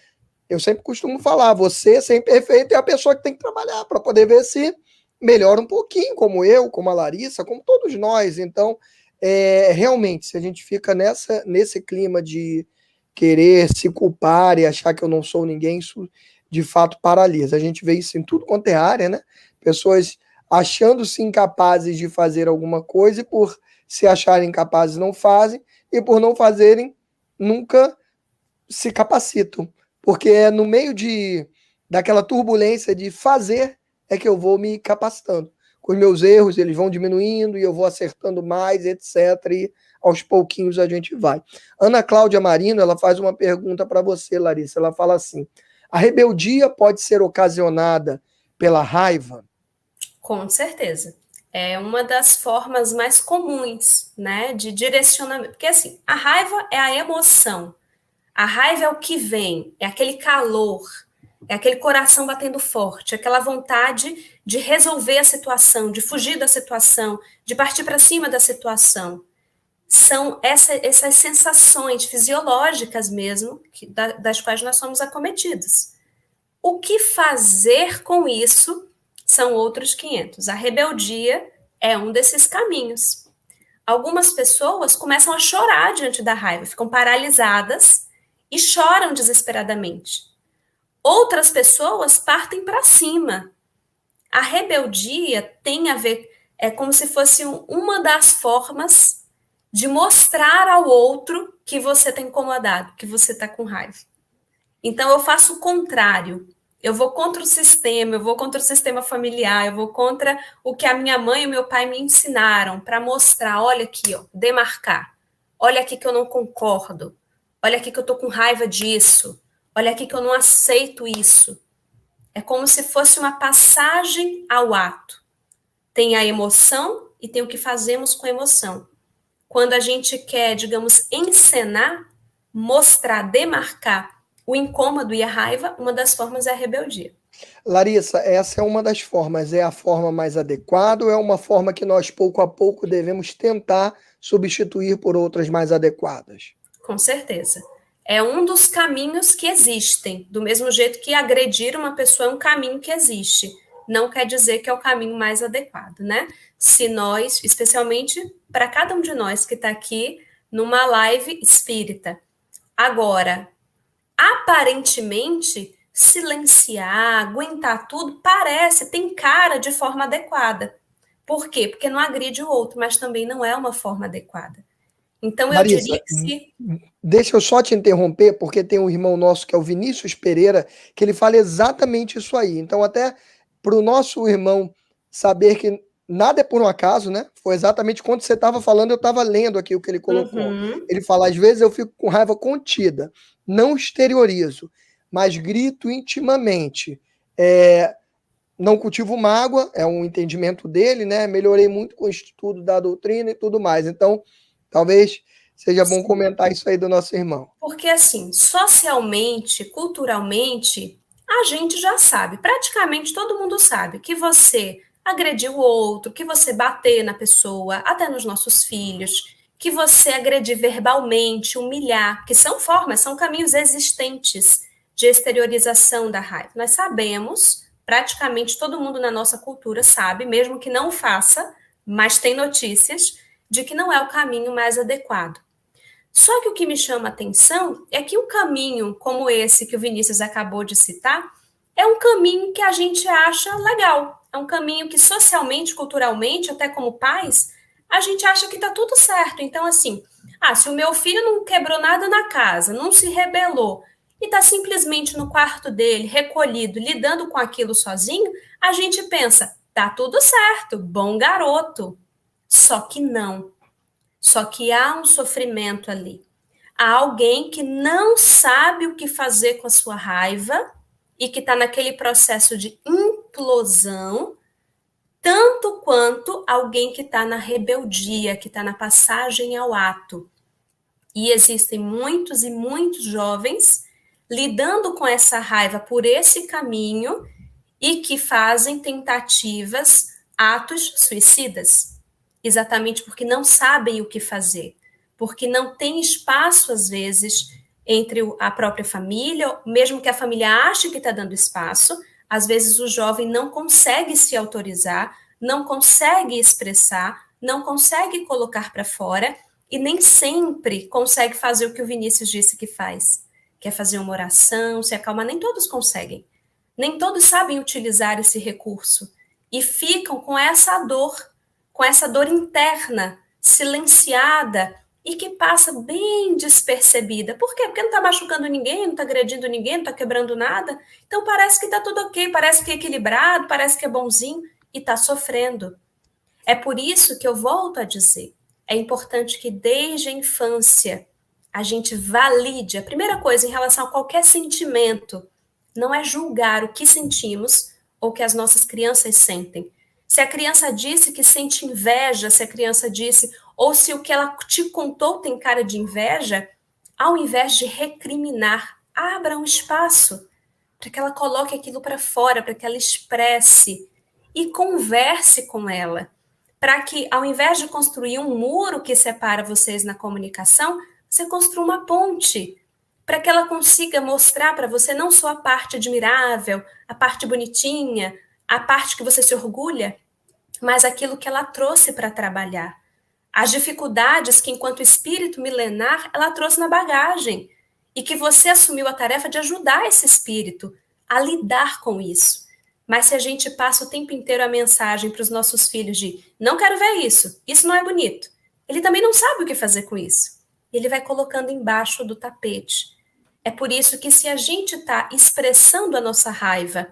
Eu sempre costumo falar, você ser imperfeito é a pessoa que tem que trabalhar para poder ver se melhora um pouquinho, como eu, como a Larissa, como todos nós. Então, realmente, se a gente fica nesse clima de querer se culpar e achar que eu não sou ninguém, isso de fato paralisa. A gente vê isso em tudo quanto é área, né? Pessoas achando-se incapazes de fazer alguma coisa e por se acharem incapazes não fazem, e por não fazerem, nunca se capacitam. Porque é no meio daquela turbulência de fazer é que eu vou me capacitando. Com os meus erros, eles vão diminuindo e eu vou acertando mais, etc. E aos pouquinhos a gente vai. Ana Cláudia Marino, ela faz uma pergunta para você, Larissa. Ela fala assim: a rebeldia pode ser ocasionada pela raiva? Com certeza. É uma das formas mais comuns, né, de direcionamento. Porque, assim, a raiva é a emoção. A raiva é o que vem, é aquele calor, é aquele coração batendo forte, aquela vontade de resolver a situação, de fugir da situação, de partir para cima da situação. São essas sensações fisiológicas mesmo, das quais nós somos acometidos. O que fazer com isso são outros 500. A rebeldia é um desses caminhos. Algumas pessoas começam a chorar diante da raiva, ficam paralisadas e choram desesperadamente. Outras pessoas partem para cima. A rebeldia tem a ver, é como se fosse uma das formas de mostrar ao outro que você está incomodado, que você está com raiva. Então eu faço o contrário. Eu vou contra o sistema, eu vou contra o sistema familiar, eu vou contra o que a minha mãe e o meu pai me ensinaram para mostrar, olha aqui, ó, demarcar. Olha aqui que eu não concordo. Olha aqui que eu tô com raiva disso. Olha aqui que eu não aceito isso. É como se fosse uma passagem ao ato. Tem a emoção e tem o que fazemos com a emoção. Quando a gente quer, digamos, encenar, mostrar, demarcar o incômodo e a raiva, uma das formas é a rebeldia. Larissa, essa é uma das formas. É a forma mais adequada ou é uma forma que nós, pouco a pouco, devemos tentar substituir por outras mais adequadas? Com certeza. É um dos caminhos que existem. Do mesmo jeito que agredir uma pessoa é um caminho que existe. Não quer dizer que é o caminho mais adequado, né? Se nós, especialmente para cada um de nós que está aqui numa live espírita. Agora, aparentemente, silenciar, aguentar tudo, tem cara de forma adequada. Por quê? Porque não agride o outro, mas também não é uma forma adequada. Então, eu diria Larissa, que se... deixa eu só te interromper, porque tem um irmão nosso que é o Vinícius Pereira, que ele fala exatamente isso aí. Então, até para o nosso irmão saber que nada é por um acaso, né? Foi exatamente quando você estava falando, eu estava lendo aqui o que ele colocou. Ele fala: às vezes eu fico com raiva contida, não exteriorizo, mas grito intimamente. Não cultivo mágoa, é um entendimento dele, né? Melhorei muito com o estudo da doutrina e tudo mais. Então, talvez seja bom comentar isso aí do nosso irmão. Porque, assim, socialmente, culturalmente, a gente já sabe, praticamente todo mundo sabe, que você agredir o outro, que você bater na pessoa, até nos nossos filhos, que você agredir verbalmente, humilhar, que são formas, são caminhos existentes de exteriorização da raiva. Nós sabemos, praticamente todo mundo na nossa cultura sabe, mesmo que não faça, mas tem notícias de que não é o caminho mais adequado. Só que o que me chama a atenção é que um caminho como esse que o Vinícius acabou de citar é um caminho que a gente acha legal. É um caminho que socialmente, culturalmente, até como pais, a gente acha que tá tudo certo. Então, assim, se o meu filho não quebrou nada na casa, não se rebelou e tá simplesmente no quarto dele, recolhido, lidando com aquilo sozinho, a gente pensa, Tá tudo certo, bom garoto. Só que não. Só que há um sofrimento ali. Há alguém que não sabe o que fazer com a sua raiva e que está naquele processo de implosão, tanto quanto alguém que está na rebeldia, que está na passagem ao ato. E existem muitos e muitos jovens lidando com essa raiva por esse caminho e que fazem tentativas, atos suicidas, exatamente porque não sabem o que fazer, porque não tem espaço, às vezes, entre a própria família, mesmo que a família ache que está dando espaço, às vezes o jovem não consegue se autorizar, não consegue expressar, não consegue colocar para fora e nem sempre consegue fazer o que o Vinícius disse que faz, que é fazer uma oração, se acalmar, nem todos conseguem. Nem todos sabem utilizar esse recurso e ficam com essa dor interna, silenciada e que passa bem despercebida. Por quê? Porque não está machucando ninguém, não está agredindo ninguém, não está quebrando nada. Então parece que está tudo ok, parece que é equilibrado, parece que é bonzinho e está sofrendo. É por isso que eu volto a dizer, é importante que desde a infância a gente valide. A primeira coisa em relação a qualquer sentimento não é julgar o que sentimos ou que as nossas crianças sentem. Se a criança disse que sente inveja, se a criança disse, ou se o que ela te contou tem cara de inveja, ao invés de recriminar, abra um espaço para que ela coloque aquilo para fora, para que ela expresse e converse com ela, para que ao invés de construir um muro que separa vocês na comunicação, você construa uma ponte, para que ela consiga mostrar para você não só a parte admirável, a parte bonitinha, a parte que você se orgulha, mas aquilo que ela trouxe para trabalhar. As dificuldades que, enquanto espírito milenar, ela trouxe na bagagem. E que você assumiu a tarefa de ajudar esse espírito a lidar com isso. Mas se a gente passa o tempo inteiro a mensagem para os nossos filhos de não quero ver isso não é bonito. Ele também não sabe o que fazer com isso. Ele vai colocando embaixo do tapete. É por isso que se a gente está expressando a nossa raiva,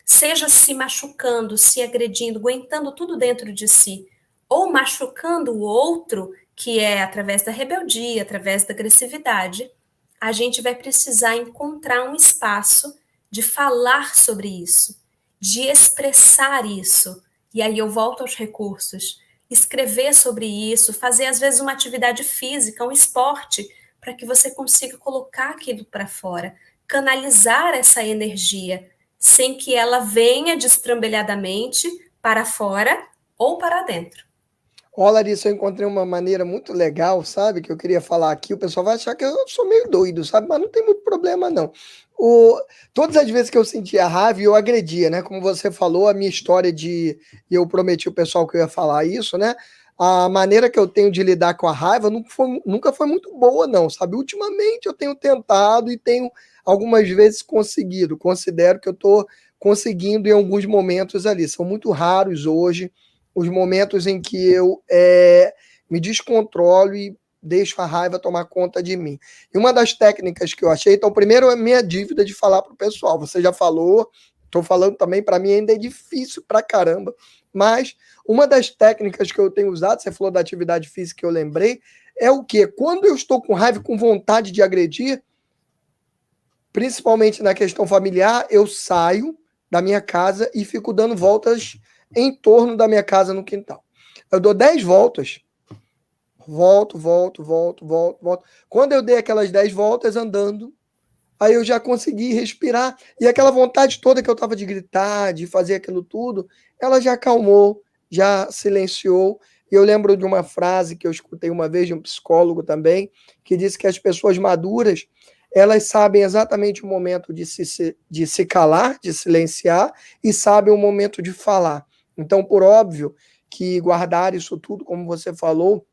seja se machucando, se agredindo, aguentando tudo dentro de si, ou machucando o outro, que é através da rebeldia, através da agressividade, a gente vai precisar encontrar um espaço de falar sobre isso, de expressar isso. E aí eu volto aos recursos. Escrever sobre isso, fazer às vezes uma atividade física, um esporte, para que você consiga colocar aquilo para fora, canalizar essa energia, sem que ela venha destrambelhadamente para fora ou para dentro. Ó, Larissa, eu encontrei uma maneira muito legal, sabe? Que eu queria falar aqui. O pessoal vai achar que eu sou meio doido, sabe? Mas não tem muito problema, não. Todas as vezes que eu sentia raiva, eu agredia, né? Como você falou, a minha história de. E eu prometi ao pessoal que eu ia falar isso, né? A maneira que eu tenho de lidar com a raiva nunca foi muito boa, não, sabe? Ultimamente eu tenho tentado e tenho algumas vezes conseguido. Considero que eu estou conseguindo em alguns momentos ali. São muito raros hoje os momentos em que eu me descontrolo e deixo a raiva tomar conta de mim. E uma das técnicas que eu achei, então, primeiro é minha dívida de falar para o pessoal. Você já falou, estou falando também, para mim ainda é difícil pra caramba, mas uma das técnicas que eu tenho usado, você falou da atividade física que eu lembrei, é o quê? Quando eu estou com raiva, com vontade de agredir, principalmente na questão familiar, eu saio da minha casa e fico dando voltas em torno da minha casa no quintal. Eu dou 10 voltas, volto. Quando eu dei aquelas 10 voltas andando, aí eu já consegui respirar, e aquela vontade toda que eu estava de gritar, de fazer aquilo tudo, ela já acalmou, já silenciou. E eu lembro de uma frase que eu escutei uma vez de um psicólogo também, que disse que as pessoas maduras, elas sabem exatamente o momento de se calar, de silenciar, e sabem o momento de falar. Então, por óbvio, que guardar isso tudo, como você falou,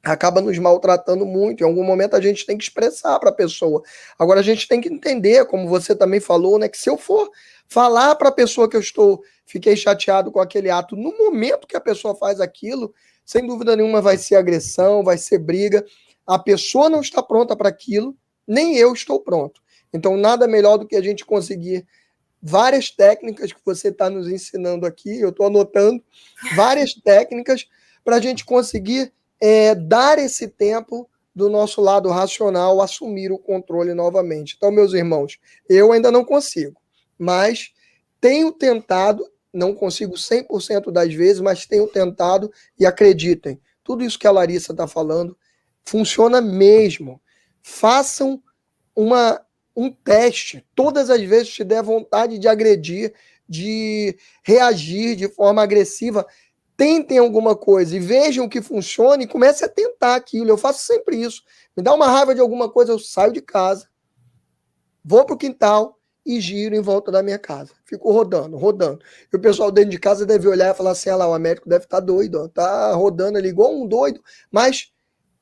acaba nos maltratando muito. Em algum momento a gente tem que expressar para a pessoa. Agora a gente tem que entender, como você também falou, né, que se eu for falar para a pessoa que fiquei chateado com aquele ato, no momento que a pessoa faz aquilo, sem dúvida nenhuma vai ser agressão, vai ser briga. A pessoa não está pronta para aquilo, nem eu estou pronto. Então nada melhor do que a gente conseguir várias técnicas que você está nos ensinando aqui, eu estou anotando várias técnicas para a gente conseguir dar esse tempo do nosso lado racional, assumir o controle novamente. Então, meus irmãos, eu ainda não consigo, mas tenho tentado, não consigo 100% das vezes, mas tenho tentado e acreditem, tudo isso que a Larissa está falando funciona mesmo. Façam um teste. Todas as vezes que te der vontade de agredir, de reagir de forma agressiva, tentem alguma coisa e vejam o que funciona e comece a tentar aquilo. Eu faço sempre isso. Me dá uma raiva de alguma coisa, eu saio de casa, vou para o quintal e giro em volta da minha casa. Fico rodando, rodando. E o pessoal dentro de casa deve olhar e falar assim, lá, o Américo deve estar doido, ó, tá rodando ali igual um doido, mas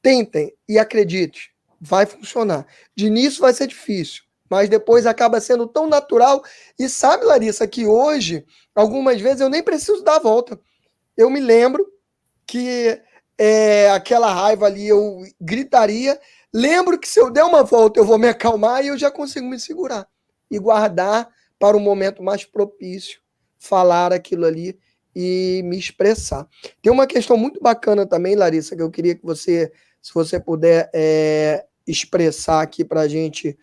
tentem e acredite, vai funcionar. De início vai ser difícil, mas depois acaba sendo tão natural. E sabe, Larissa, que hoje, algumas vezes, eu nem preciso dar a volta. Eu me lembro que aquela raiva ali eu gritaria. Lembro que se eu der uma volta eu vou me acalmar e eu já consigo me segurar e guardar para o momento mais propício, falar aquilo ali e me expressar. Tem uma questão muito bacana também, Larissa, que eu queria que você, se você puder expressar aqui para a gente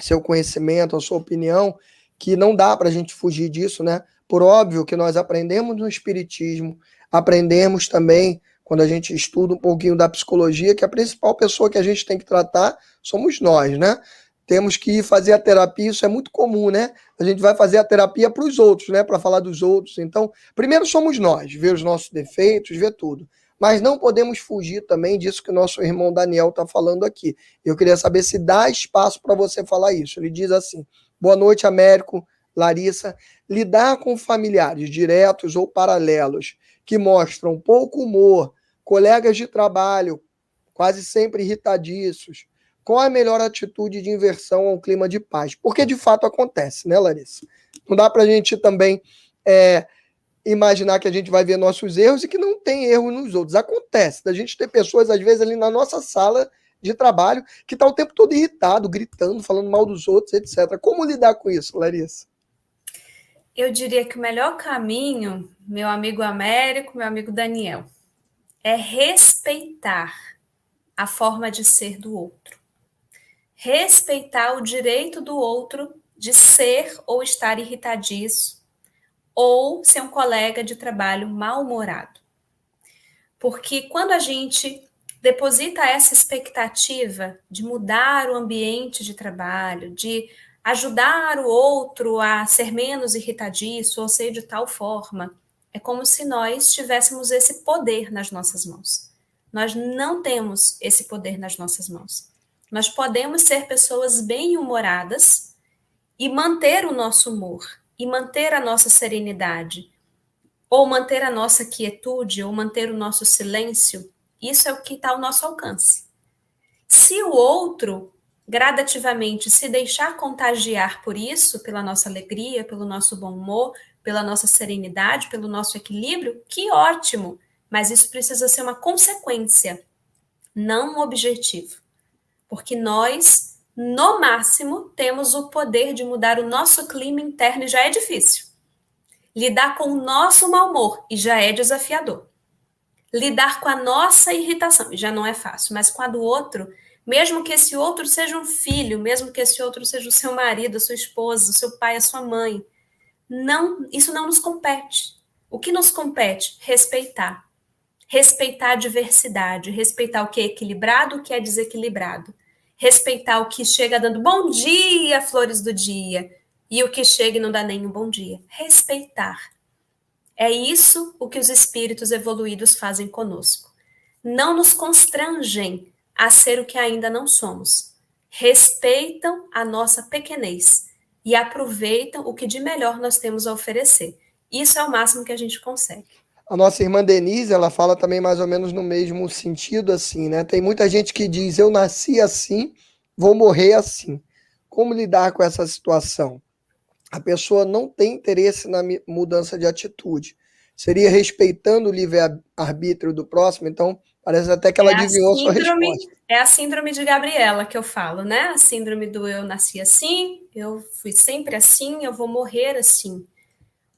seu conhecimento, a sua opinião, que não dá para a gente fugir disso, né? Por óbvio que nós aprendemos no Espiritismo, aprendemos também, quando a gente estuda um pouquinho da psicologia, que a principal pessoa que a gente tem que tratar somos nós, né? Temos que ir fazer a terapia, isso é muito comum, né? A gente vai fazer a terapia para os outros, né? Para falar dos outros. Então, primeiro somos nós, ver os nossos defeitos, ver tudo. Mas não podemos fugir também disso que o nosso irmão Daniel está falando aqui. Eu queria saber se dá espaço para você falar isso. Ele diz assim: boa noite, Américo, Larissa. Lidar com familiares diretos ou paralelos que mostram pouco humor, colegas de trabalho quase sempre irritadiços, qual a melhor atitude de inversão ao clima de paz? Porque de fato acontece, né, Larissa? Não dá para a gente também imaginar que a gente vai ver nossos erros e que não tem erro nos outros. Acontece da gente ter pessoas, às vezes, ali na nossa sala de trabalho que está o tempo todo irritado, gritando, falando mal dos outros, etc. Como lidar com isso, Larissa? Eu diria que o melhor caminho, meu amigo Américo, meu amigo Daniel, é respeitar a forma de ser do outro. Respeitar o direito do outro de ser ou estar irritadiço, ou ser um colega de trabalho mal-humorado. Porque quando a gente deposita essa expectativa de mudar o ambiente de trabalho, de ajudar o outro a ser menos irritadiço ou ser de tal forma, é como se nós tivéssemos esse poder nas nossas mãos. Nós não temos esse poder nas nossas mãos. Nós podemos ser pessoas bem-humoradas e manter o nosso humor, e manter a nossa serenidade, ou manter a nossa quietude, ou manter o nosso silêncio. Isso é o que está ao nosso alcance. Se o outro gradativamente se deixar contagiar por isso, pela nossa alegria, pelo nosso bom humor, pela nossa serenidade, pelo nosso equilíbrio, que ótimo! Mas isso precisa ser uma consequência, não um objetivo. Porque nós, no máximo, temos o poder de mudar o nosso clima interno e já é difícil. Lidar com o nosso mau humor e já é desafiador. Lidar com a nossa irritação, e já não é fácil, mas com a do outro, mesmo que esse outro seja um filho, mesmo que esse outro seja o seu marido, a sua esposa, o seu pai, a sua mãe, não, isso não nos compete. O que nos compete? Respeitar. Respeitar a diversidade, respeitar o que é equilibrado, o que é desequilibrado. Respeitar o que chega dando bom dia, flores do dia, e o que chega e não dá nenhum bom dia. Respeitar. É isso o que os espíritos evoluídos fazem conosco. Não nos constrangem a ser o que ainda não somos. Respeitam a nossa pequenez e aproveitam o que de melhor nós temos a oferecer. Isso é o máximo que a gente consegue. A nossa irmã Denise, ela fala também mais ou menos no mesmo sentido, assim, né? Tem muita gente que diz, eu nasci assim, vou morrer assim. Como lidar com essa situação? A pessoa não tem interesse na mudança de atitude. seria respeitando o livre-arbítrio do próximo. Então, parece até que ela adivinhou a sua resposta. É a síndrome de Gabriela que eu falo, né? A síndrome do eu nasci assim, eu fui sempre assim, eu vou morrer assim.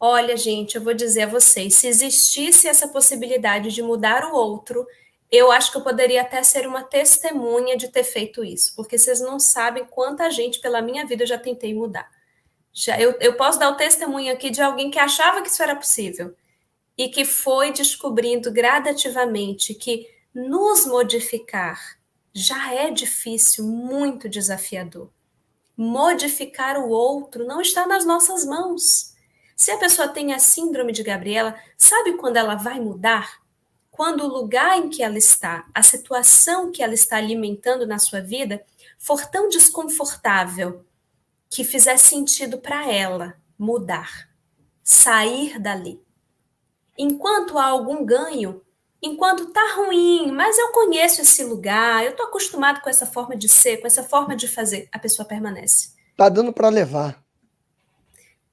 Olha, gente, eu vou dizer a vocês, se existisse essa possibilidade de mudar o outro, eu acho que eu poderia até ser uma testemunha de ter feito isso, porque vocês não sabem quanta gente pela minha vida eu já tentei mudar. Eu posso dar o testemunho aqui de alguém que achava que isso era possível e que foi descobrindo gradativamente que nos modificar já é difícil, muito desafiador. Modificar o outro não está nas nossas mãos. Se a pessoa tem a síndrome de Gabriela, sabe quando ela vai mudar? Quando o lugar em que ela está, a situação que ela está alimentando na sua vida, for tão desconfortável que fizer sentido para ela mudar, sair dali. Enquanto há algum ganho, enquanto tá ruim, mas eu conheço esse lugar, eu tô acostumado com essa forma de ser, com essa forma de fazer, a pessoa permanece. Tá dando para levar.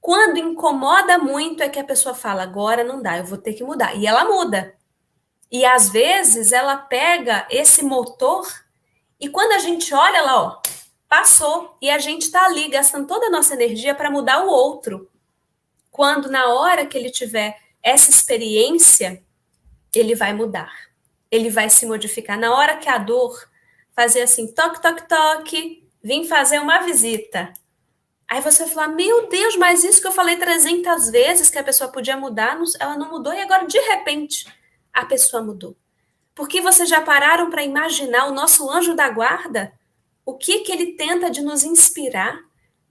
Quando incomoda muito é que a pessoa fala, agora não dá, eu vou ter que mudar. E ela muda. E às vezes ela pega esse motor e quando a gente olha lá, ó, passou e a gente tá ali gastando toda a nossa energia para mudar o outro. Quando na hora que ele tiver essa experiência, ele vai mudar. Ele vai se modificar. Na hora que a dor fazer assim, toque, toque, toque, vim fazer uma visita. Aí você vai falar, meu Deus, mas isso que eu falei 300 vezes que a pessoa podia mudar, ela não mudou e agora de repente a pessoa mudou. Porque vocês já pararam para imaginar o nosso anjo da guarda? O que ele tenta de nos inspirar?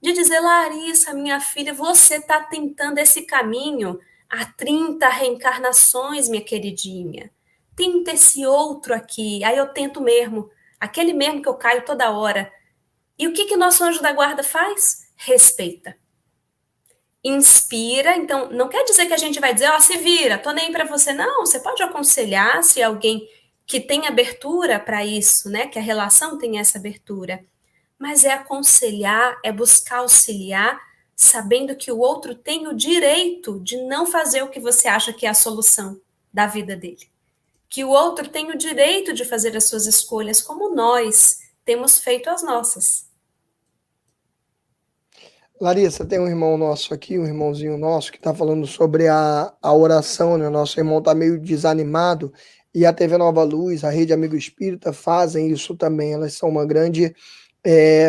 De dizer, Larissa, minha filha, você está tentando esse caminho há 30 reencarnações, minha queridinha. Tenta esse outro aqui. Aí eu tento mesmo. Aquele mesmo que eu caio toda hora. E o que nosso anjo da guarda faz? Respeita. Inspira. Então, não quer dizer que a gente vai dizer, ó, se vira, tô nem aí pra você. Não, você pode aconselhar se alguém que tem abertura para isso, né? Que a relação tem essa abertura. Mas é aconselhar, é buscar auxiliar, sabendo que o outro tem o direito de não fazer o que você acha que é a solução da vida dele. Que o outro tem o direito de fazer as suas escolhas, como nós temos feito as nossas. Larissa, tem um irmão nosso aqui, um irmãozinho nosso, que está falando sobre a oração, né? Nosso irmão está meio desanimado e a TV Nova Luz, a Rede Amigo Espírita fazem isso também. Elas são uma grande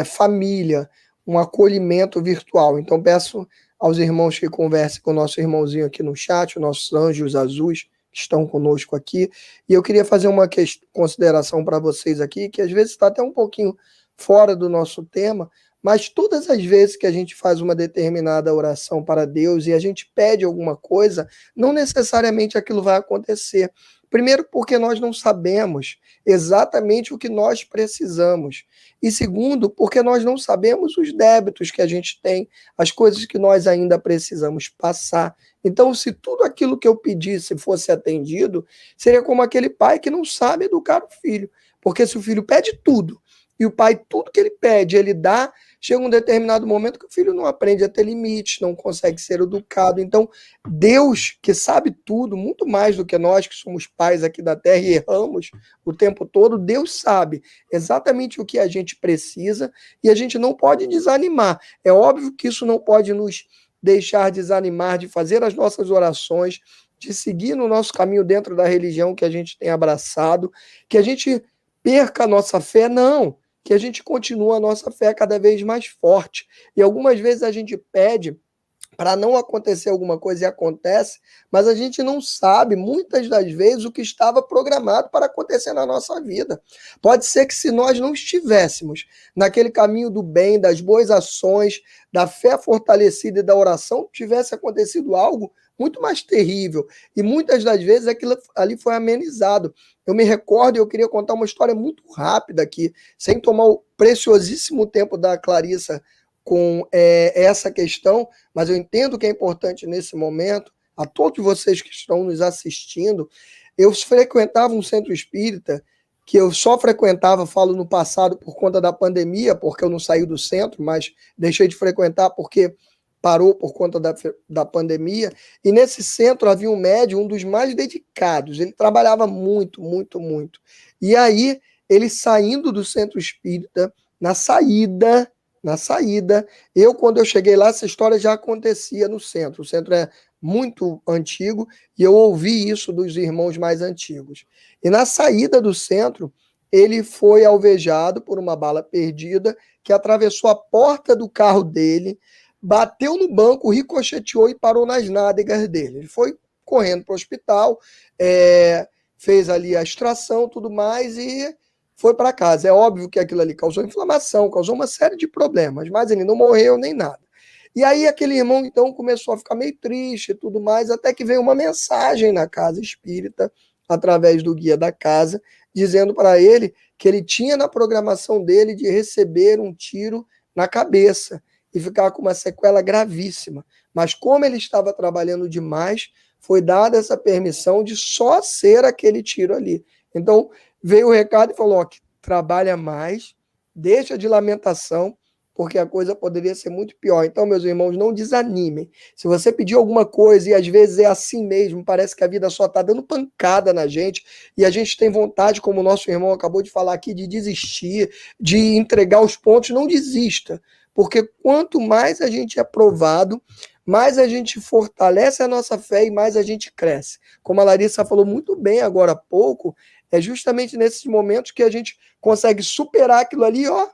família, um acolhimento virtual. Então peço aos irmãos que conversem com o nosso irmãozinho aqui no chat, os nossos anjos azuis que estão conosco aqui. E eu queria fazer uma consideração para vocês aqui, que às vezes está até um pouquinho fora do nosso tema, mas todas as vezes que a gente faz uma determinada oração para Deus e a gente pede alguma coisa, não necessariamente aquilo vai acontecer. Primeiro, porque nós não sabemos exatamente o que nós precisamos. E segundo, porque nós não sabemos os débitos que a gente tem, as coisas que nós ainda precisamos passar. Então, se tudo aquilo que eu pedisse fosse atendido, seria como aquele pai que não sabe educar o filho. Porque se o filho pede tudo, e o pai, tudo que ele pede, ele dá, chega um determinado momento que o filho não aprende a ter limites, não consegue ser educado. Então, Deus, que sabe tudo, muito mais do que nós que somos pais aqui da terra e erramos o tempo todo, Deus sabe exatamente o que a gente precisa e a gente não pode desanimar. É óbvio que isso não pode nos deixar desanimar de fazer as nossas orações, de seguir no nosso caminho dentro da religião que a gente tem abraçado, que a gente perca a nossa fé, não. Que a gente continue a nossa fé cada vez mais forte. E algumas vezes a gente pede para não acontecer alguma coisa e acontece, mas a gente não sabe, muitas das vezes, o que estava programado para acontecer na nossa vida. Pode ser que se nós não estivéssemos naquele caminho do bem, das boas ações, da fé fortalecida e da oração, tivesse acontecido algo muito mais terrível. E muitas das vezes aquilo ali foi amenizado. Eu me recordo e eu queria contar uma história muito rápida aqui, sem tomar o preciosíssimo tempo da Clarissa com essa questão, mas eu entendo que é importante nesse momento, a todos vocês que estão nos assistindo, eu frequentava um centro espírita, que eu só frequentava, falo no passado, por conta da pandemia, porque eu não saí do centro, mas deixei de frequentar porque parou por conta da pandemia, e nesse centro havia um médium, um dos mais dedicados, ele trabalhava muito, muito, muito. E aí, ele saindo do centro espírita, na saída, quando eu cheguei lá, essa história já acontecia no centro. O centro é muito antigo e eu ouvi isso dos irmãos mais antigos. E na saída do centro, ele foi alvejado por uma bala perdida que atravessou a porta do carro dele, bateu no banco, ricocheteou e parou nas nádegas dele. Ele foi correndo para o hospital, fez ali a extração, tudo mais, e foi para casa. É óbvio que aquilo ali causou inflamação, causou uma série de problemas, mas ele não morreu nem nada. E aí aquele irmão, então, começou a ficar meio triste e tudo mais, até que veio uma mensagem na casa espírita, através do guia da casa, dizendo para ele que ele tinha na programação dele de receber um tiro na cabeça e ficar com uma sequela gravíssima. Mas como ele estava trabalhando demais, foi dada essa permissão de só ser aquele tiro ali. Então, veio o recado e falou, ó, que trabalha mais, deixa de lamentação, porque a coisa poderia ser muito pior. Então, meus irmãos, não desanimem. Se você pedir alguma coisa e às vezes é assim mesmo, parece que a vida só está dando pancada na gente e a gente tem vontade, como o nosso irmão acabou de falar aqui, de desistir, de entregar os pontos, não desista. Porque quanto mais a gente é provado, mais a gente fortalece a nossa fé e mais a gente cresce. Como a Larissa falou muito bem agora há pouco, é justamente nesses momentos que a gente consegue superar aquilo ali, ó,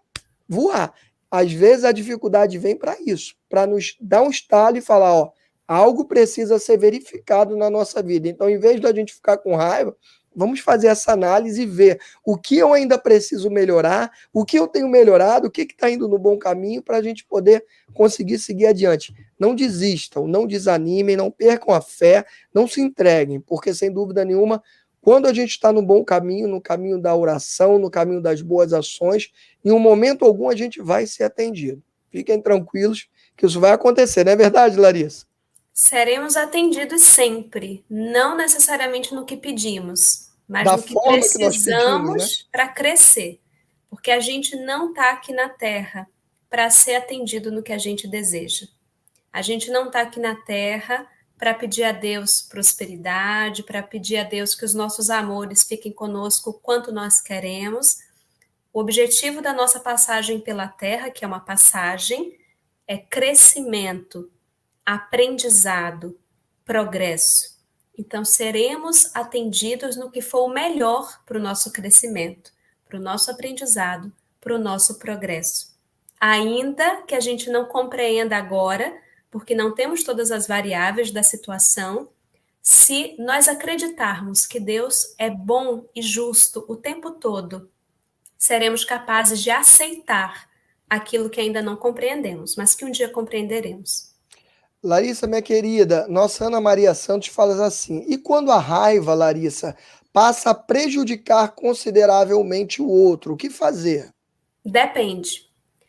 voar. Às vezes a dificuldade vem para isso, para nos dar um estalo e falar, ó, algo precisa ser verificado na nossa vida. Então, em vez de a gente ficar com raiva, vamos fazer essa análise e ver o que eu ainda preciso melhorar, o que eu tenho melhorado, o que está indo no bom caminho para a gente poder conseguir seguir adiante. Não desistam, não desanimem, não percam a fé, não se entreguem, porque sem dúvida nenhuma, quando a gente está no bom caminho, no caminho da oração, no caminho das boas ações, em um momento algum a gente vai ser atendido. Fiquem tranquilos que isso vai acontecer, não é verdade, Larissa? Seremos atendidos sempre, não necessariamente no que pedimos, mas Da no que forma que nós pedimos, né? precisamos para crescer. Porque a gente não está aqui na Terra para ser atendido no que a gente deseja. A gente não está aqui na Terra para pedir a Deus prosperidade, para pedir a Deus que os nossos amores fiquem conosco o quanto nós queremos. O objetivo da nossa passagem pela Terra, que é uma passagem, é crescimento, aprendizado, progresso. Então, seremos atendidos no que for o melhor para o nosso crescimento, para o nosso aprendizado, para o nosso progresso. Ainda que a gente não compreenda agora, porque não temos todas as variáveis da situação, se nós acreditarmos que Deus é bom e justo o tempo todo, seremos capazes de aceitar aquilo que ainda não compreendemos, mas que um dia compreenderemos. Larissa, minha querida, nossa Ana Maria Santos fala assim, e quando a raiva, Larissa, passa a prejudicar consideravelmente o outro, o que fazer? Depende.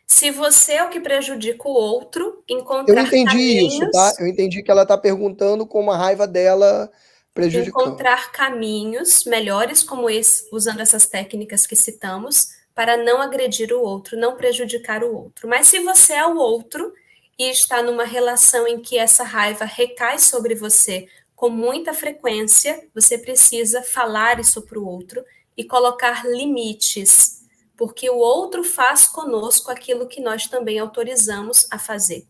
Se você é o que prejudica o outro, Eu encontrar entendi isso, tá? caminhos, Eu entendi que ela está perguntando como a raiva dela prejudicando. encontrar caminhos melhores como esse, usando essas técnicas que citamos, para não agredir o outro, não prejudicar o outro. Mas se você é o outro e está numa relação em que essa raiva recai sobre você com muita frequência, você precisa falar isso para o outro e colocar limites, porque o outro faz conosco aquilo que nós também autorizamos a fazer.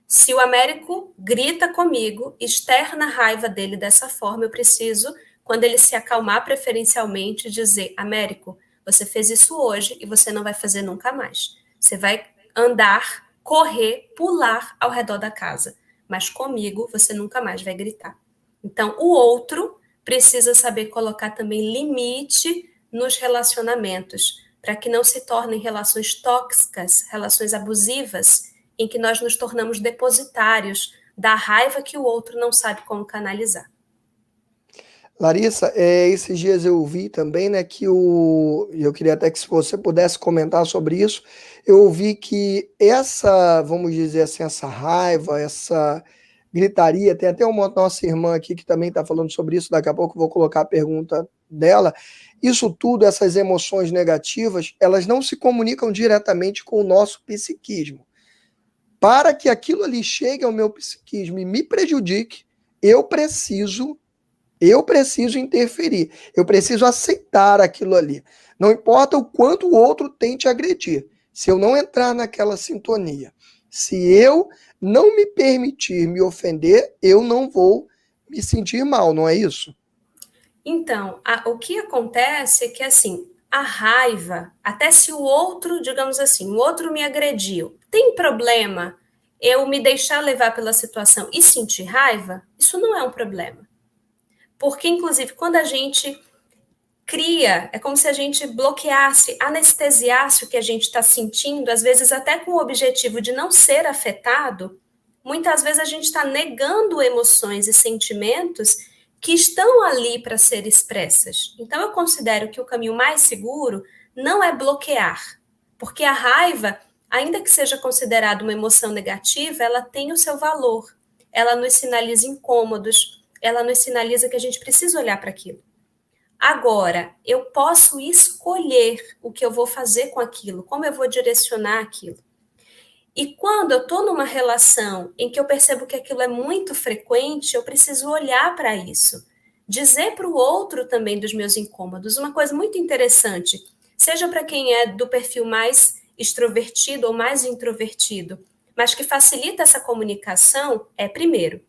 Se o Américo grita comigo, externa a raiva dele dessa forma, eu preciso, quando ele se acalmar preferencialmente, dizer, Américo, você fez isso hoje e você não vai fazer nunca mais. Você vai andar, correr, pular ao redor da casa, mas comigo você nunca mais vai gritar. Então, o outro precisa saber colocar também limite nos relacionamentos, para que não se tornem relações tóxicas, relações abusivas, em que nós nos tornamos depositários da raiva que o outro não sabe como canalizar. Larissa, esses dias eu vi também, né, que eu queria até que se você pudesse comentar sobre isso, eu ouvi que essa, vamos dizer assim, essa raiva, essa gritaria, tem até uma nossa irmã aqui que também está falando sobre isso, daqui a pouco eu vou colocar a pergunta dela, isso tudo, essas emoções negativas, elas não se comunicam diretamente com o nosso psiquismo. para que aquilo ali chegue ao meu psiquismo e me prejudique, eu preciso interferir, eu preciso aceitar aquilo ali. Não importa o quanto o outro tente agredir, se eu não entrar naquela sintonia, se eu não me permitir me ofender, eu não vou me sentir mal, não é isso? Então, o que acontece é que, assim, a raiva, até se o outro, digamos assim, o outro me agrediu, tem problema eu me deixar levar pela situação e sentir raiva? Isso não é um problema. Porque, inclusive, quando a gente cria, é como se a gente bloqueasse, anestesiasse o que a gente está sentindo, às vezes até com o objetivo de não ser afetado, muitas vezes a gente está negando emoções e sentimentos que estão ali para ser expressas. Então eu considero que o caminho mais seguro não é bloquear, porque a raiva, ainda que seja considerada uma emoção negativa, ela tem o seu valor. Ela nos sinaliza incômodos, ela nos sinaliza que a gente precisa olhar para aquilo. Agora, eu posso escolher o que eu vou fazer com aquilo, como eu vou direcionar aquilo. E quando eu estou numa relação em que eu percebo que aquilo é muito frequente, eu preciso olhar para isso. Dizer para o outro também dos meus incômodos. Uma coisa muito interessante, seja para quem é do perfil mais extrovertido ou mais introvertido, mas que facilita essa comunicação, é primeiro,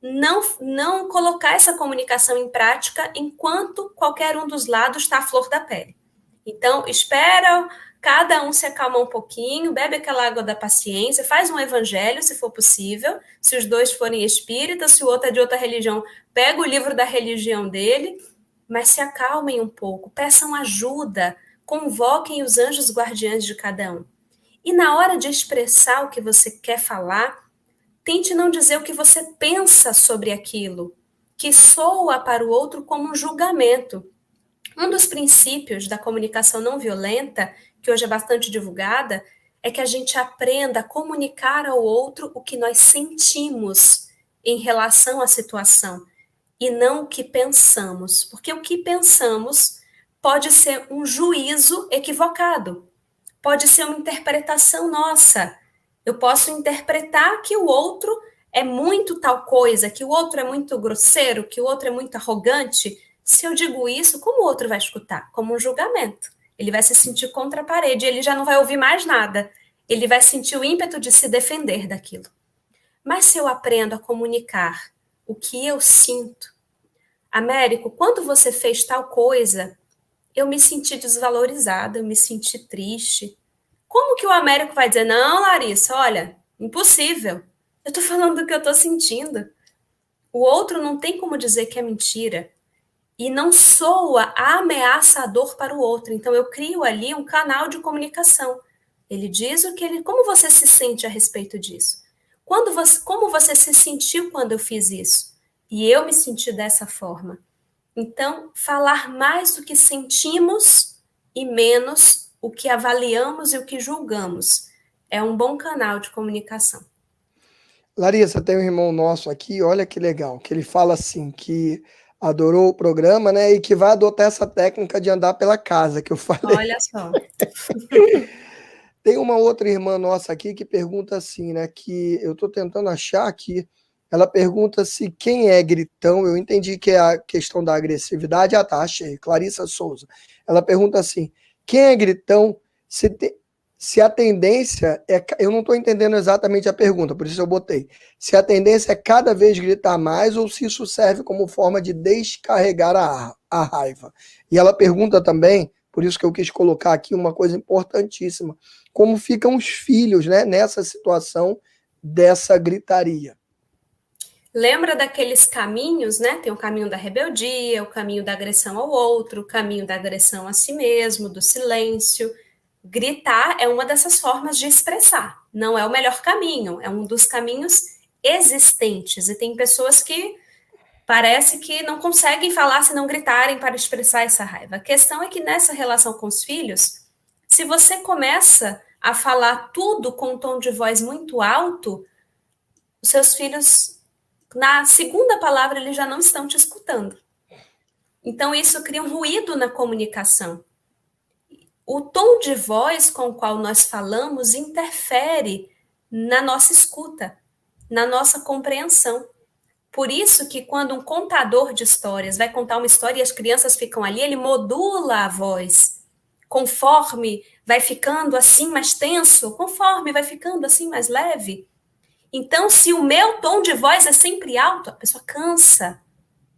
não colocar essa comunicação em prática enquanto qualquer um dos lados está à flor da pele. Então, espera cada um se acalmar um pouquinho, bebe aquela água da paciência, faz um evangelho, se for possível, se os dois forem espíritas, se o outro é de outra religião, pega o livro da religião dele, mas se acalmem um pouco, peçam ajuda, convoquem os anjos guardiães de cada um. E na hora de expressar o que você quer falar, tente não dizer o que você pensa sobre aquilo, que soa para o outro como um julgamento. Um dos princípios da comunicação não violenta, que hoje é bastante divulgada, é que a gente aprenda a comunicar ao outro o que nós sentimos em relação à situação e não o que pensamos, porque o que pensamos pode ser um juízo equivocado, pode ser uma interpretação nossa. Eu posso interpretar que o outro é muito tal coisa, que o outro é muito grosseiro, que o outro é muito arrogante. Se eu digo isso, como o outro vai escutar? Como um julgamento. Ele vai se sentir contra a parede, ele já não vai ouvir mais nada. Ele vai sentir o ímpeto de se defender daquilo. Mas se eu aprendo a comunicar o que eu sinto, Américo, quando você fez tal coisa, eu me senti desvalorizada, eu me senti triste. Como que o Américo vai dizer, não, Larissa, olha, impossível. Eu tô falando do que eu tô sentindo. O outro não tem como dizer que é mentira. E não soa ameaçador para o outro. Então eu crio ali um canal de comunicação. Ele diz o que ele. Como você se sente a respeito disso? Como você se sentiu quando eu fiz isso? E eu me senti dessa forma. Então, falar mais do que sentimos e menos o que avaliamos e o que julgamos é um bom canal de comunicação. Larissa, tem um irmão nosso aqui, olha que legal, que ele fala assim, que adorou o programa, né, e que vai adotar essa técnica de andar pela casa, que eu falei. Olha só. Tem uma outra irmã nossa aqui que pergunta assim, né, que eu estou tentando achar aqui, ela pergunta se quem é gritão, eu entendi que é a questão da agressividade, ah tá, achei, Clarissa Souza. Ela pergunta assim, quem é gritão, se a tendência é, eu não estou entendendo exatamente a pergunta, por isso eu botei, se a tendência é cada vez gritar mais ou se isso serve como forma de descarregar a raiva. E ela pergunta também, por isso que eu quis colocar aqui uma coisa importantíssima, como ficam os filhos, né, nessa situação dessa gritaria. Lembra daqueles caminhos, né? Tem o caminho da rebeldia, o caminho da agressão ao outro, o caminho da agressão a si mesmo, do silêncio. Gritar é uma dessas formas de expressar. Não é o melhor caminho, é um dos caminhos existentes. E tem pessoas que parece que não conseguem falar se não gritarem para expressar essa raiva. A questão é que nessa relação com os filhos, se você começa a falar tudo com um tom de voz muito alto, os seus filhos, na segunda palavra, eles já não estão te escutando. Então, isso cria um ruído na comunicação. O tom de voz com o qual nós falamos interfere na nossa escuta, na nossa compreensão. Por isso que quando um contador de histórias vai contar uma história e as crianças ficam ali, ele modula a voz, conforme vai ficando assim mais tenso, conforme vai ficando assim mais leve. Então, se o meu tom de voz é sempre alto, a pessoa cansa,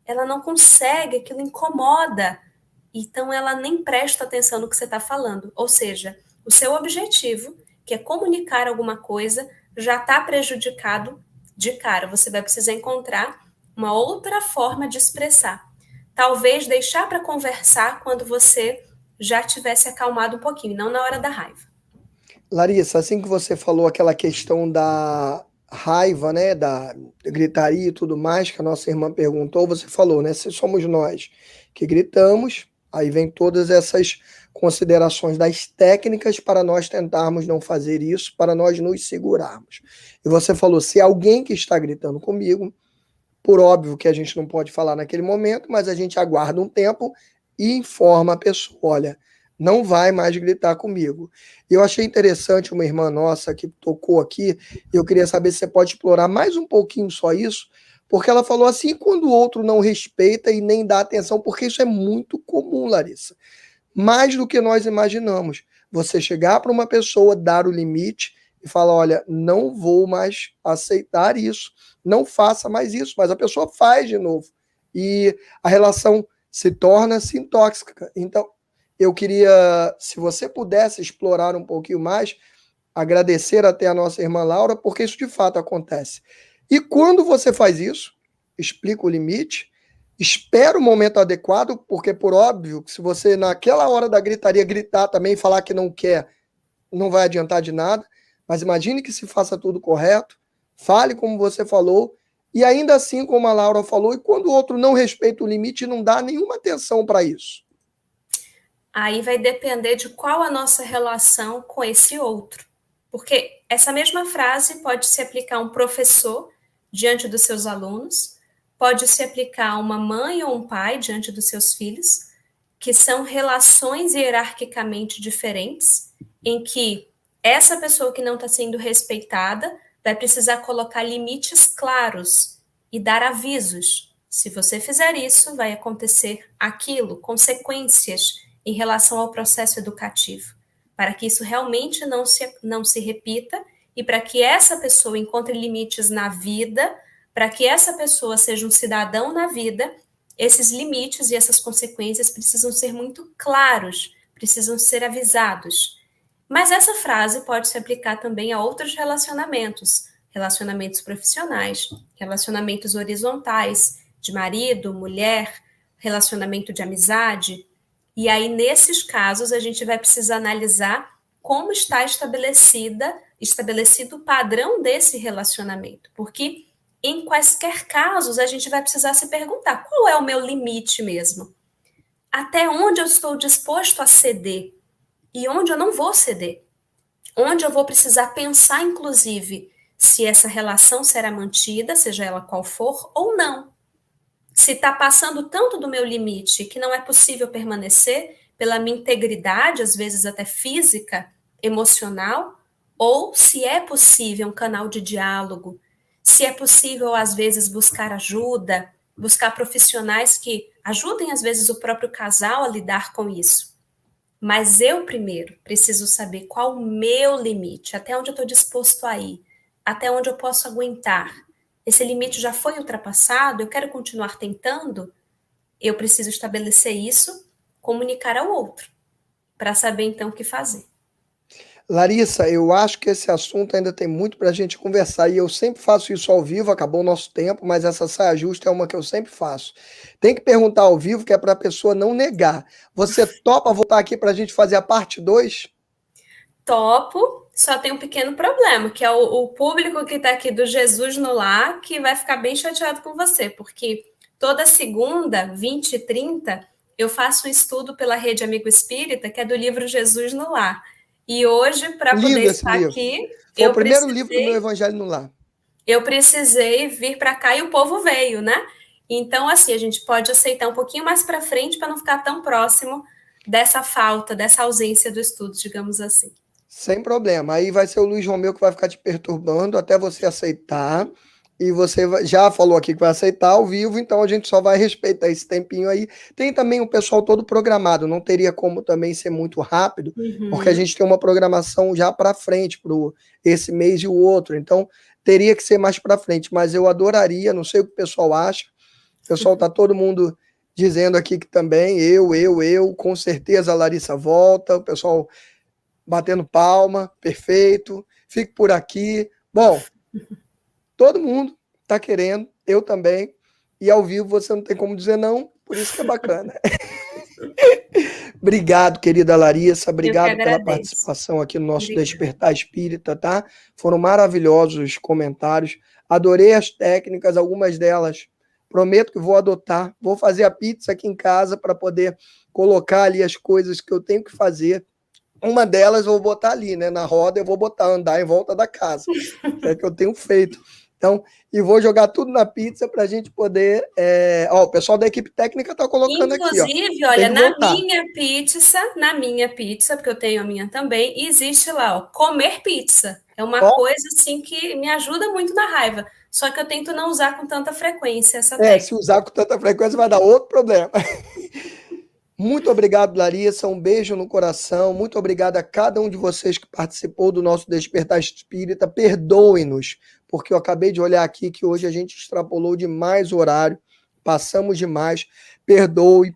ela não consegue, aquilo incomoda. Então, ela nem presta atenção no que você está falando. Ou seja, o seu objetivo, que é comunicar alguma coisa, já está prejudicado de cara. Você vai precisar encontrar uma outra forma de expressar. Talvez deixar para conversar quando você já tivesse acalmado um pouquinho, não na hora da raiva. Larissa, assim que você falou aquela questão da raiva, né, da gritaria e tudo mais, que a nossa irmã perguntou, você falou, né, se somos nós que gritamos, aí vem todas essas considerações das técnicas para nós tentarmos não fazer isso, para nós nos segurarmos. E você falou, se alguém que está gritando comigo, por óbvio que a gente não pode falar naquele momento, mas a gente aguarda um tempo e informa a pessoa, olha, não vai mais gritar comigo. E eu achei interessante uma irmã nossa que tocou aqui, eu queria saber se você pode explorar mais um pouquinho só isso, porque ela falou assim, quando o outro não respeita e nem dá atenção, porque isso é muito comum, Larissa. Mais do que nós imaginamos. Você chegar para uma pessoa, dar o limite e falar, olha, não vou mais aceitar isso, não faça mais isso, mas a pessoa faz de novo. E a relação se torna-se tóxica. Então, eu queria, se você pudesse explorar um pouquinho mais, agradecer até a nossa irmã Laura, porque isso de fato acontece. E quando você faz isso, explica o limite, espera o momento adequado, porque por óbvio, se você naquela hora da gritaria gritar também, falar que não quer, não vai adiantar de nada, mas imagine que se faça tudo correto, fale como você falou, e ainda assim, como a Laura falou, e quando o outro não respeita o limite, não dá nenhuma atenção para isso. Aí vai depender de qual a nossa relação com esse outro. Porque essa mesma frase pode se aplicar a um professor diante dos seus alunos, pode se aplicar a uma mãe ou um pai diante dos seus filhos, que são relações hierarquicamente diferentes, em que essa pessoa que não está sendo respeitada vai precisar colocar limites claros e dar avisos. Se você fizer isso, vai acontecer aquilo, consequências em relação ao processo educativo, para que isso realmente não se repita e para que essa pessoa encontre limites na vida, para que essa pessoa seja um cidadão na vida, esses limites e essas consequências precisam ser muito claros, precisam ser avisados. Mas essa frase pode se aplicar também a outros relacionamentos, relacionamentos profissionais, relacionamentos horizontais, de marido, mulher, relacionamento de amizade. E aí, nesses casos, a gente vai precisar analisar como está estabelecido o padrão desse relacionamento. Porque em quaisquer casos, a gente vai precisar se perguntar, qual é o meu limite mesmo? Até onde eu estou disposto a ceder? E onde eu não vou ceder? Onde eu vou precisar pensar, inclusive, se essa relação será mantida, seja ela qual for, ou não. Se está passando tanto do meu limite que não é possível permanecer pela minha integridade, às vezes até física, emocional, ou se é possível um canal de diálogo, se é possível, às vezes, buscar ajuda, buscar profissionais que ajudem, às vezes, o próprio casal a lidar com isso. Mas eu, primeiro, preciso saber qual o meu limite, até onde eu estou disposto a ir, até onde eu posso aguentar. Esse limite já foi ultrapassado, eu quero continuar tentando, eu preciso estabelecer isso, comunicar ao outro, para saber então o que fazer. Larissa, eu acho que esse assunto ainda tem muito para a gente conversar e eu sempre faço isso ao vivo, acabou o nosso tempo, mas essa saia justa é uma que eu sempre faço. Tem que perguntar ao vivo, que é para a pessoa não negar. Você topa voltar aqui para a gente fazer a parte 2? Topo, só tem um pequeno problema, que é o público que está aqui do Jesus no Lar, que vai ficar bem chateado com você, porque toda segunda, 20 e 30, eu faço um estudo pela Rede Amigo Espírita, que é do livro Jesus no Lar. E hoje, para poder estar aqui, foi o primeiro livro do meu Evangelho no Lar. Eu precisei vir para cá e o povo veio, né? Então, assim, a gente pode aceitar um pouquinho mais para frente para não ficar tão próximo dessa falta, dessa ausência do estudo, digamos assim. Sem problema. Aí vai ser o Luiz Romeu que vai ficar te perturbando até você aceitar. E você já falou aqui que vai aceitar ao vivo, então a gente só vai respeitar esse tempinho aí. Tem também o pessoal todo programado, não teria como também ser muito rápido, porque a gente tem uma programação já para frente, para esse mês e o outro, então teria que ser mais para frente, mas eu adoraria, não sei o que o pessoal acha, o pessoal tá todo mundo dizendo aqui que também, com certeza a Larissa volta, o pessoal batendo palma, perfeito, fique por aqui. Bom, todo mundo está querendo, eu também, e ao vivo você não tem como dizer não, por isso que é bacana. Obrigado, querida Larissa, obrigado pela participação aqui no nosso Despertar Espírita, tá? Foram maravilhosos os comentários, adorei as técnicas, algumas delas prometo que vou adotar, vou fazer a pizza aqui em casa para poder colocar ali as coisas que eu tenho que fazer. Uma delas eu vou botar ali, né? Na roda eu vou botar, andar em volta da casa, que é que eu tenho feito. Então, e vou jogar tudo na pizza para a gente poder... o pessoal da equipe técnica está colocando aqui. Inclusive, olha, na minha pizza, porque eu tenho a minha também, existe lá, ó, comer pizza. É uma coisa assim que me ajuda muito na raiva. Só que eu tento não usar com tanta frequência essa técnica. Se usar com tanta frequência vai dar outro problema. Muito obrigado, Larissa, um beijo no coração, muito obrigado a cada um de vocês que participou do nosso Despertar Espírita, perdoem-nos, porque eu acabei de olhar aqui que hoje a gente extrapolou demais o horário, passamos demais, perdoe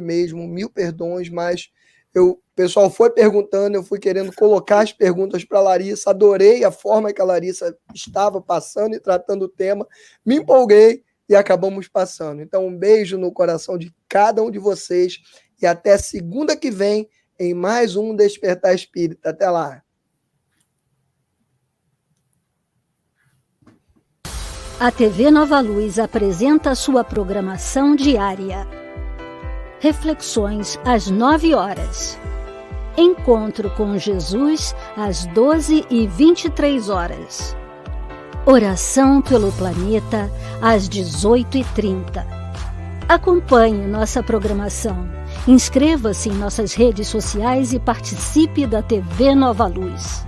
mesmo, 1000 perdões, mas o pessoal foi perguntando, eu fui querendo colocar as perguntas para a Larissa, adorei a forma que a Larissa estava passando e tratando o tema, me empolguei, e acabamos passando. Então, um beijo no coração de cada um de vocês e até segunda que vem em mais um Despertar Espírita. Até lá. A TV Nova Luz apresenta sua programação diária. Reflexões às 9 horas. Encontro com Jesus às 12h23. Oração pelo planeta às 18h30. Acompanhe nossa programação. Inscreva-se em nossas redes sociais e participe da TV Nova Luz.